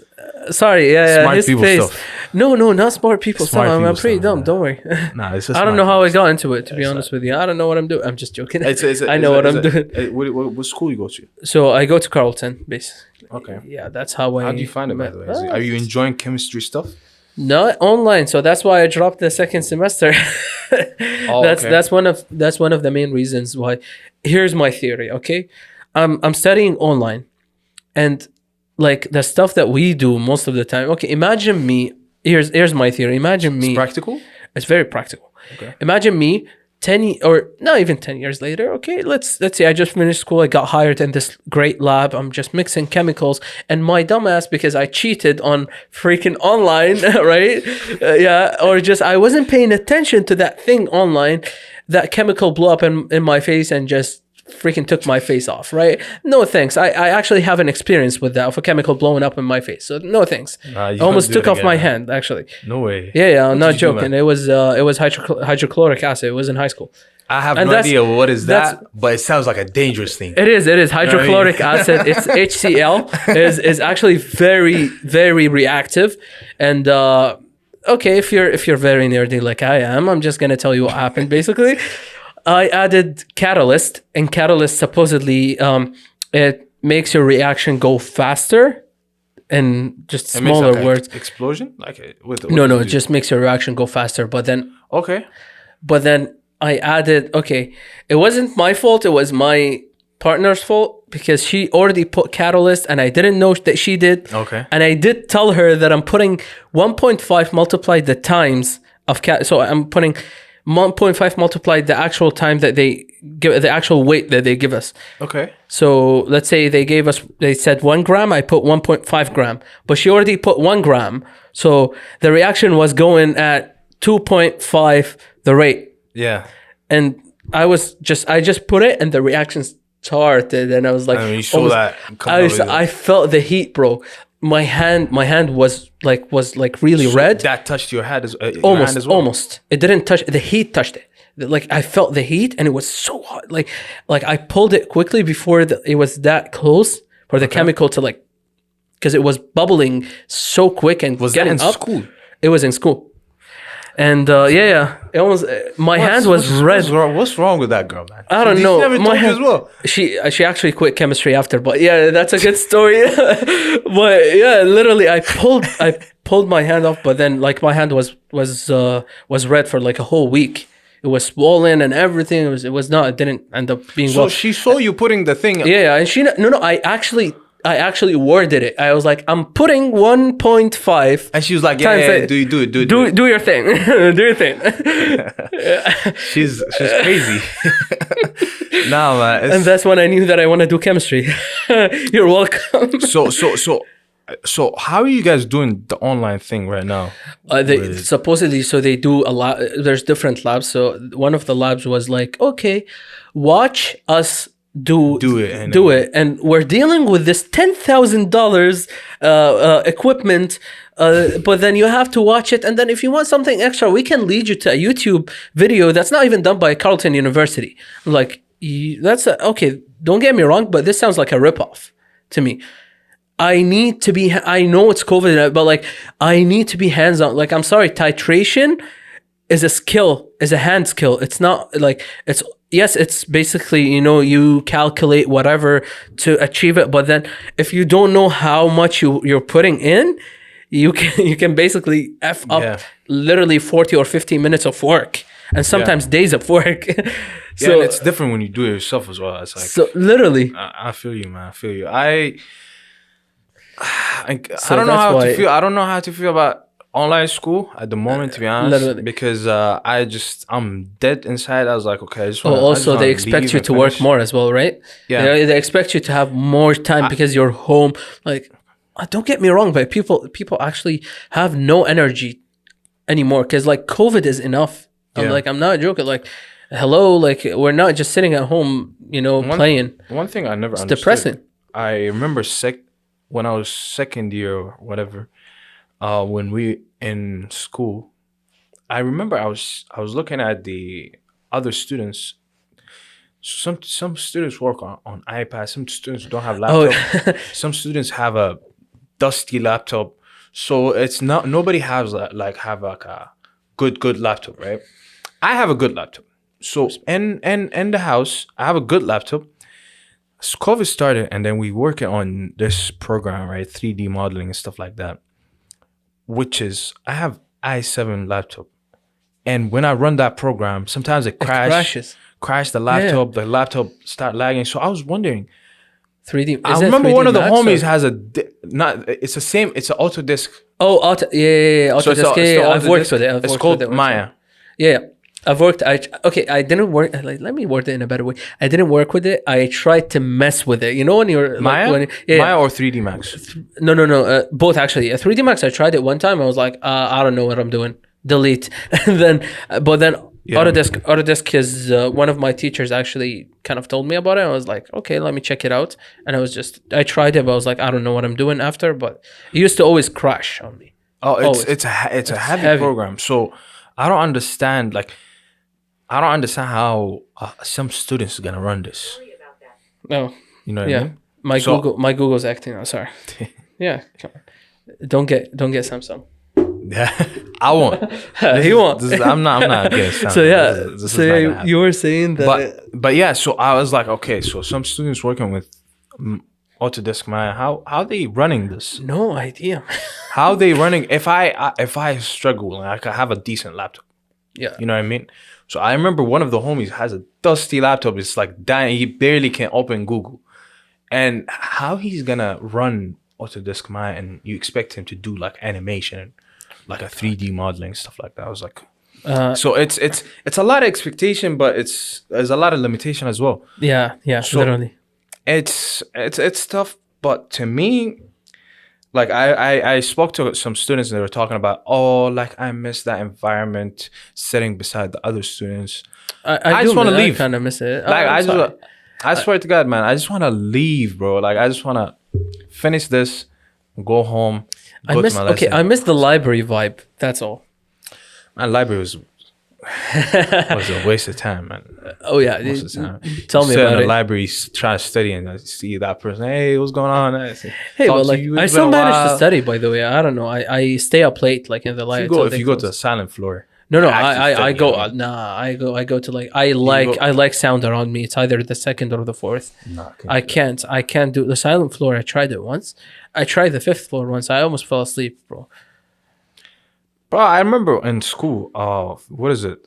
sorry, smart his people face. stuff. No, not smart people stuff. I'm pretty dumb. Don't worry. Nah, it's I don't know how I got into it. To be honest with you, I don't know what I'm doing. I'm just joking. I know what I'm doing. What school you go to? So I go to Carleton, basically. Okay. Yeah, that's how I. How do you find it, by the way? Are you enjoying chemistry stuff? Not online, so that's why I dropped the second semester. That's one of the main reasons why. Here's my theory, okay? I'm studying online, and like the stuff that we do most of the time. Okay, imagine me. Here's my theory. Imagine me. It's practical? It's very practical. Okay. Imagine me 10 or not even 10 years later. Okay, let's say I just finished school. I got hired in this great lab. I'm just mixing chemicals, and my dumbass, because I cheated on freaking online, right? Yeah, or just I wasn't paying attention to that thing online. That chemical blew up in my face and just freaking took my face off, right? No thanks. I actually have an experience with that, of a chemical blowing up in my face. So no thanks. I almost took off my hand, actually. No way. Yeah, I'm not joking. It was hydrochloric acid. It was in high school. I have no idea what is that, but it sounds like a dangerous thing. It is hydrochloric acid. It's HCl. is actually very, very reactive. And okay, if you're very nerdy like I am, I'm just gonna tell you what happened. Basically, I added catalyst, and catalyst supposedly it makes your reaction go faster, and just smaller words. Explosion? No, it just makes your reaction go faster. But then I added, okay, it wasn't my fault, it was my partner's fault, because she already put catalyst and I didn't know that she did. Okay. And I did tell her that I'm putting 1.5 multiplied the times of so I'm putting 1.5 multiplied the actual time that they give, the actual weight that they give us. Okay. So let's say they said 1 gram, I put 1.5 gram, but she already put 1 gram. So the reaction was going at 2.5 the rate. Yeah. And I just put it and the reaction started, and I was like, you saw that. I felt the heat, bro. My hand was really red. That touched your hand Almost, as well? almost. It didn't touch. The heat touched it. Like I felt the heat, and it was so hot. Like I pulled it quickly before it was that close for the chemical to because it was bubbling so quick and was getting that in up. school? It was in school. And it almost my hand was red. What's wrong with that girl, man? I don't know. Never told you as well. She actually quit chemistry after, but yeah, that's a good story. But yeah, literally, I pulled my hand off, but then my hand was red for a whole week. It was swollen and everything. It didn't end up being well. So she saw you putting the thing. Yeah, and I actually worded it. I was like, I'm putting 1.5. And she was like, yeah, do your thing. Do your thing. She's crazy. Nah, man. And that's when I knew that I want to do chemistry. You're welcome. So how are you guys doing the online thing right now? Supposedly, so they do a lot. There's different labs. So one of the labs was like, okay, watch us do it, and we're dealing with this $10,000 equipment, but then you have to watch it, and then if you want something extra, we can lead you to a YouTube video that's not even done by Carleton University. I'm like, that's okay, don't get me wrong, but this sounds like a ripoff to me. I need to be, I know it's COVID, but I need to be hands-on. I'm sorry, titration is a skill, is a hand skill. It's not it's basically, you calculate whatever to achieve it. But then if you don't know how much you're putting in, you can basically F up literally 40 or 50 minutes of work, and sometimes days of work. So and it's different when you do it yourself as well. It's so literally. I feel you, man. I feel you. I don't know how to feel. I don't know how to feel about online school at the moment, to be honest, literally. Because I'm dead inside. I was like, okay, I just want. Also, they expect you to work more as well, right? Yeah, they expect you to have more time because you're home. Don't get me wrong, but people actually have no energy anymore because COVID is enough. I'm not joking. Hello, we're not just sitting at home, playing. One thing I never understood. It's depressing. I remember when I was second year or whatever. When we in school, I remember I was looking at the other students. Some students work on iPads. Some students don't have laptops. Some students have a dusty laptop. So it's not, nobody has have a good laptop, right? I have a good laptop. So in the house, I have a good laptop. So COVID started, and then we working on this program, right? 3D modeling and stuff like that. Which is, I have i7 laptop, and when I run that program, sometimes it crashes the laptop. The laptop start lagging. So I was wondering, 3D. I Is it remember 3D one of the Max homies or- has it's the same. It's an Autodesk. Oh, Autodesk. So it's Yeah, still I've worked Autodesk. with it. It's called Maya. Yeah, I've worked. I didn't work. Like, let me word it in a better way. I didn't work with it. I tried to mess with it. You know when you're like, Maya, yeah, Maya or 3D Max. no, both actually. 3D Max. I tried it one time. I was like, I don't know what I'm doing. Delete. And then, but then Yeah. Autodesk is one of my teachers actually kind of told me about it. I was like, okay, let me check it out. And I tried it, but I was like, I don't know what I'm doing after. But it used to always crash on me. Oh, Always. it's a heavy program. So I don't understand. Like, I don't understand how some students are gonna run this. No. You know what I Yeah. mean? My Google's acting now. Sorry. Yeah. Come on. Don't get Samsung. Yeah, I won't. He won't. I'm not against Samsung. So yeah. This is So not yeah, gonna happen. you were saying that. But yeah, so I was like, okay, so some students working with Autodesk Maya, how they running this? No idea. How they running? If I struggle, like I have a decent laptop, Yeah. you know what I mean. So I remember one of the homies has a dusty laptop. It's like dying. He barely can open Google, and how he's gonna run Autodesk Maya, and you expect him to do like animation, like a 3D modeling stuff like that. I was like. So it's a lot of expectation, but there's a lot of limitation as well. Yeah. Literally. It's tough, but to me, like I spoke to some students and they were talking about, oh, like I miss that environment, sitting beside the other students. I just want to I leave. kind of miss it. Like I'm sorry. I swear to God, man, I just want to leave, bro. Like I just want to finish this, go home, go to my lesson. I miss the library vibe. That's all. My library was a waste of time, man. Oh yeah. Most of the time. Tell me Sit about in the it. library, trying to study, and I see that person. Hey, what's going on? I say, Hey, "Talk but to like you. I It's still been a manage to while." study. By the way, I don't know. I stay up late, like in the library. If you go to the silent floor. No, active I study, go. you know? Nah, I go to like I like sound around me. It's either the second or the fourth. No, I can't do the silent floor. I tried it once. I tried the fifth floor once. I almost fell asleep, bro. Bro, I remember in school. What is it?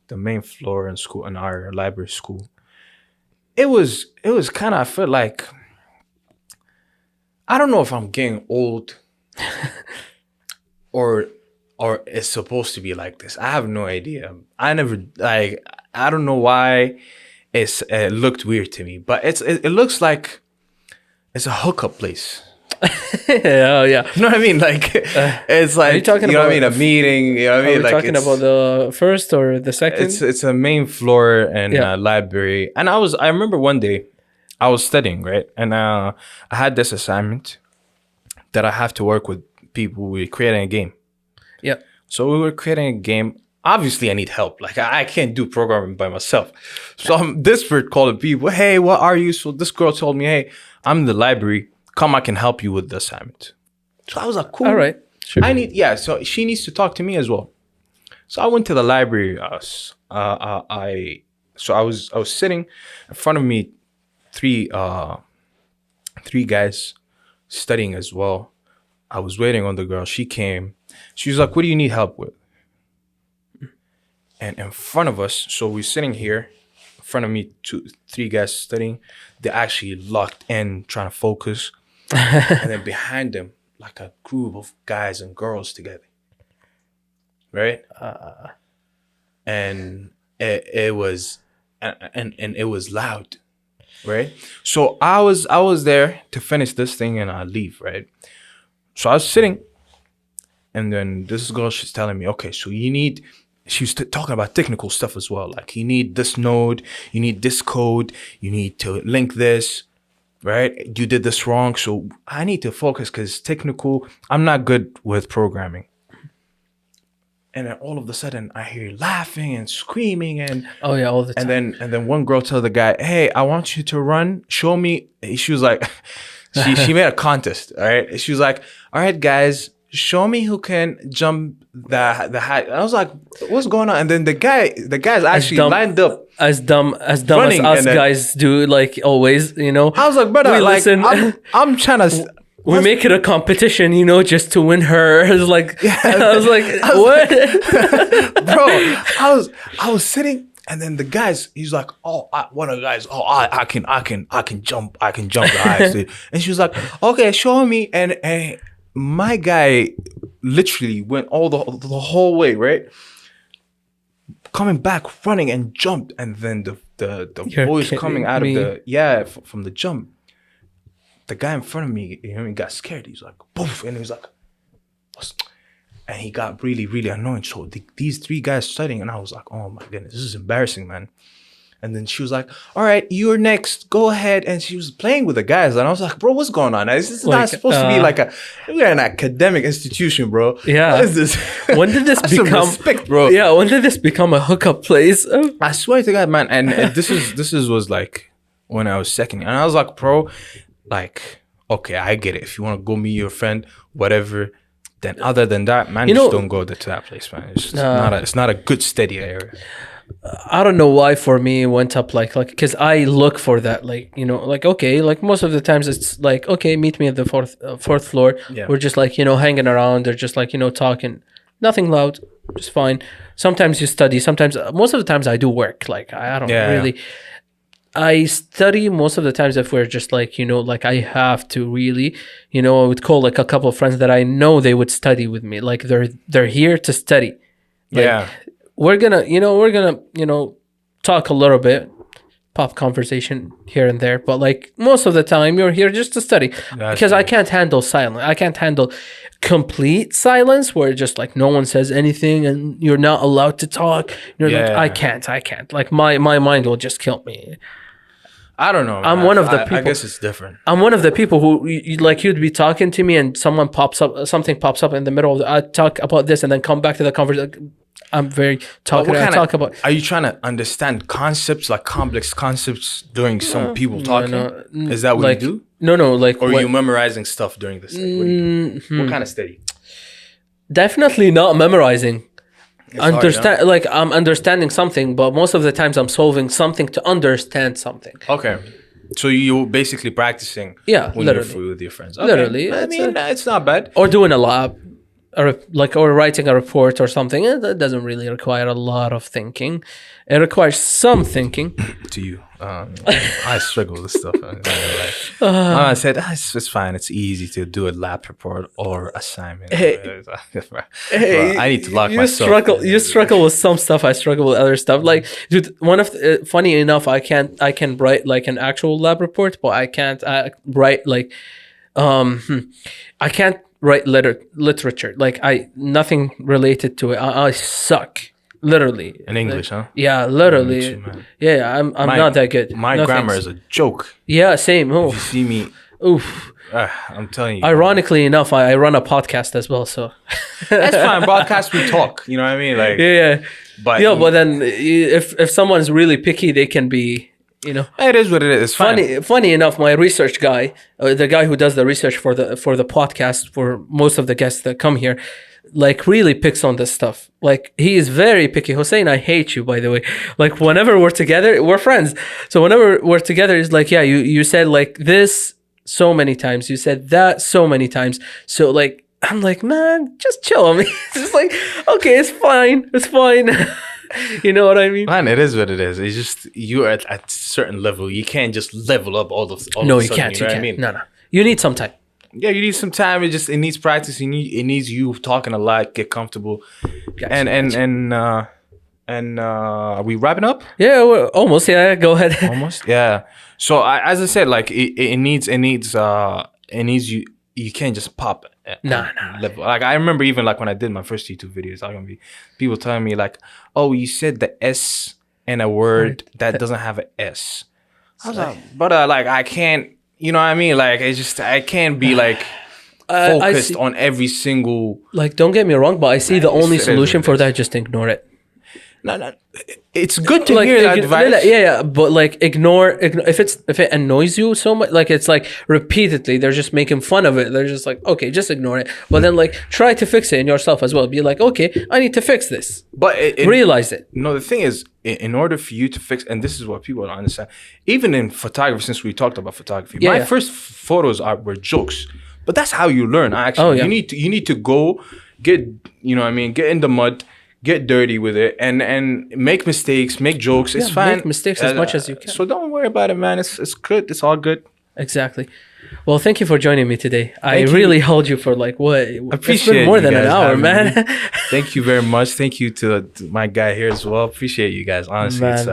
The main floor in school, in our library school. It was kind of. I felt like. I don't know if I'm getting old, or it's supposed to be like this. I have no idea. I never like. I don't know why. It looked weird to me, but it looks like it's a hookup place. Yeah, yeah. You know what I mean? Like it's like you talking know what I about- mean, a meeting. You know what I Are mean? we Like talking about the first or the second? it's a main floor and Yeah. library. And I remember one day I was studying, right, and I had this assignment that I have to work with people. We're creating a game. Yeah. So we were creating a game. Obviously, I need help. Like I can't do programming by myself. So I'm desperate calling people. Hey, what are you? So this girl told me, hey, I'm in the library. Come, I can help you with the assignment. So I was like, cool. All right. Sure. So she needs to talk to me as well. So I went to the library. I was sitting in front of me, three guys studying as well. I was waiting on the girl. She came. She was like, what do you need help with? And in front of us, so we're sitting here, in front of me, three guys studying. They're actually locked in, trying to focus. And then behind them, like a group of guys and girls together. Right? And it was loud. Right? So I was there to finish this thing and I leave, right? So I was sitting, and then this girl, she's telling me, okay, so she was talking about technical stuff as well. Like, you need this node, you need this code, you need to link this, right? You did this wrong, so I need to focus because technical, I'm not good with programming. And then all of a sudden, I hear laughing and screaming and Oh yeah, all the time. and then one girl told the guy, hey, I want you to run, show me. She was like, she made a contest, all right? She was like, all right, guys, show me who can jump the height. I was like, what's going on? And then the guys actually lined up. as dumb as running, us and then- guys do, like always, you know. I was like, brother, We like, listen. I'm trying to. We make it a competition, you know, just to win her. It's like I was like, what? Bro, I was sitting And then the guys, he's like, one of the guys, I can jump the highest. And she was like, okay, show me. And my guy literally went all the whole way, right? Coming back, running and jumped. And then the voice coming out of from the jump. The guy in front of me, he got scared. He was like, poof. And he was like, and he got really, really annoying. So these three guys studying, and I was like, oh my goodness, this is embarrassing, man. And then she was like, all right, you're next. Go ahead. And she was playing with the guys. And I was like, bro, what's going on? This is not supposed to be like we're an academic institution, bro. Yeah. What is this? When did this become respect, bro? Yeah, when did this become a hookup place? I swear to God, man. And this was like when I was second year. And I was like, bro, like, okay, I get it. If you want to go meet your friend, whatever. Then other than that, man, just don't go to that place, man. It's not a good steady area. I don't know why for me it went up like because I look for that, like, you know, like, okay, like most of the times it's like, okay, meet me at the fourth floor. Yeah. We're just like, you know, hanging around. They're just like, you know, talking, nothing loud, just fine. Sometimes you study. Sometimes, most of the times I do work. Like I don't really. I study most of the times if we're just like, you know, like I have to really, you know, I would call like a couple of friends that I know they would study with me. Like they're here to study. Like, we're gonna, you know, talk a little bit, pop conversation here and there. But like most of the time you're here just to study. Because I can't handle silence. I can't handle complete silence where just like no one says anything and you're not allowed to talk. You're like, I can't. Like my mind will just kill me. I don't know. I'm one of the people. I guess it's different. I'm one of the people who you'd be talking to me and something pops up in the middle of I talk about this and then come back to the conversation. I'm very talkative. I talk about. Are you trying to understand concepts, like complex concepts during some people talking? No. Is that what you do? No. Like, or are you memorizing stuff during the study? What kind of study? Definitely not memorizing. Like I'm understanding something, but most of the times I'm solving something to understand something. Okay, so you're basically practicing. Yeah, when literally. you're with your friends. Okay. Literally, I mean, it's not bad. Or doing a lab, or writing a report or something. That doesn't really require a lot of thinking. It requires some thinking. To you, I struggle with stuff. I said it's fine. It's easy to do a lab report or assignment. Hey, I need to lock myself. You struggle with some stuff. I struggle with other stuff. Like, dude, funny enough, I can write like an actual lab report, but I can't write like, I can't write literature. Like nothing related to it. I suck. Literally. In English, huh? Yeah, literally. I'm not that good. My grammar is a joke. Yeah, same. Oh. If you see me, oof. I'm telling you. Ironically enough, I run a podcast as well, so that's fine. Broadcast, we talk. You know what I mean? Like but then if someone's really picky, they can be. You know, it is what it is. It's fine. Funny enough, my research guy, the guy who does the research for the podcast for most of the guests that come here, like really picks on this stuff. Like he is very picky. Hussein, I hate you, by the way. Like whenever we're together, we're friends. So whenever we're together, he's like, yeah, you said like this so many times. You said that so many times. So like, I'm like, man, just chill on me. It's just like, okay, it's fine. It's fine. You know what I mean? Man, it is what it is. It's just you're at a certain level. You can't just level up all of No, of you sudden, can't. You know You what can't. I mean? No. You need some time. Yeah, you need some time. It needs practice. It needs you talking a lot, get comfortable. Gotcha, and are we wrapping up? Yeah, almost. Yeah, go ahead. Almost. Yeah. So as I said, like it needs you. You can't just pop. No. Level. Like I remember even like when I did my first YouTube videos, I was gonna be people telling me like, "Oh, you said the S in a word that doesn't have an S." I was like, "But like I can't." You know what I mean? Like it's just I can't be like focused on every single. Like, don't get me wrong, but I see the only solution for that, just ignore it. No. It's good to hear that advice. Yeah. But like, ignore if it annoys you so much. Like it's like repeatedly, they're just making fun of it. They're just like, okay, just ignore it. But then like, try to fix it in yourself as well. Be like, okay, I need to fix this. But realize it. No, the thing is, in order for you to fix, and this is what people don't understand. Even in photography, since we talked about photography, my first photos were jokes. But that's how you learn. Actually, you need to go get, you know what I mean, get in the mud. get dirty with it, and make mistakes, make jokes. It's fine. Make mistakes as much as you can. So don't worry about it, man. It's good. It's all good. Exactly. Well, thank you for joining me today. Thank I you. really held you for like what? Appreciate it's been more you than an guys hour, having man. me. Thank you very much. Thank you to my guy here as well. Appreciate you guys. Honestly, Man, it's,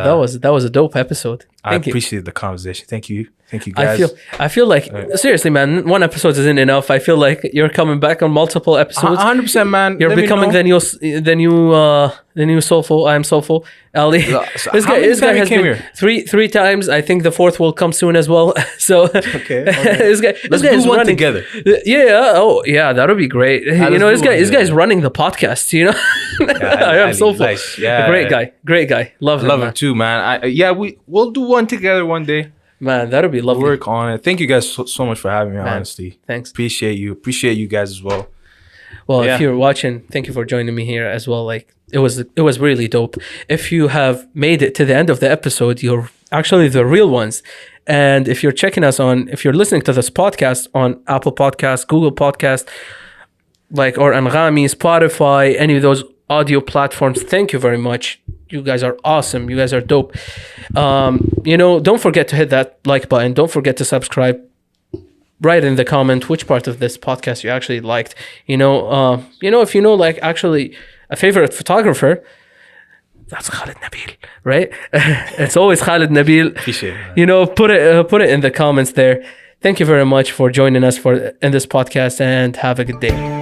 that was a dope episode. I Thank you. appreciate the conversation. Thank you guys. I feel like seriously, man. One episode isn't enough. I feel like you're coming back on multiple episodes. 100%, man. You're Let me becoming know. the new soulful. I am soulful. Ali. So This how guy, many this guy times has you came been here? three times. I think the fourth will come soon as well. So Okay. this guy do is one running together. Yeah. Oh, yeah. That would be great. You know, let's do this one guy's together. running the podcast. You know, I am Ali, soulful. nice. Yeah. Great guy. Love Love him, him too, man. We'll do one together one day. man. That would be lovely. Work on it. Thank you guys so much for having me. Honestly, Thanks. appreciate you guys as well. Well, Yeah. if you're watching, thank you for joining me here as well. Like it was really dope. If you have made it to the end of the episode, you're actually the real ones. And if you're if you're listening to this podcast on Apple Podcasts, Google Podcasts, or Anghami, Spotify, any of those audio platforms, thank you very much. You guys are awesome. You guys are dope. Don't forget to hit that like button. Don't forget to subscribe. Write in the comment which part of this podcast you actually liked. If you know actually a favorite photographer, that's Khaled Nabil, right? It's always Khaled Nabil. Appreciate it, man. Put it in the comments there. Thank you very much for joining us in this podcast, and have a good day.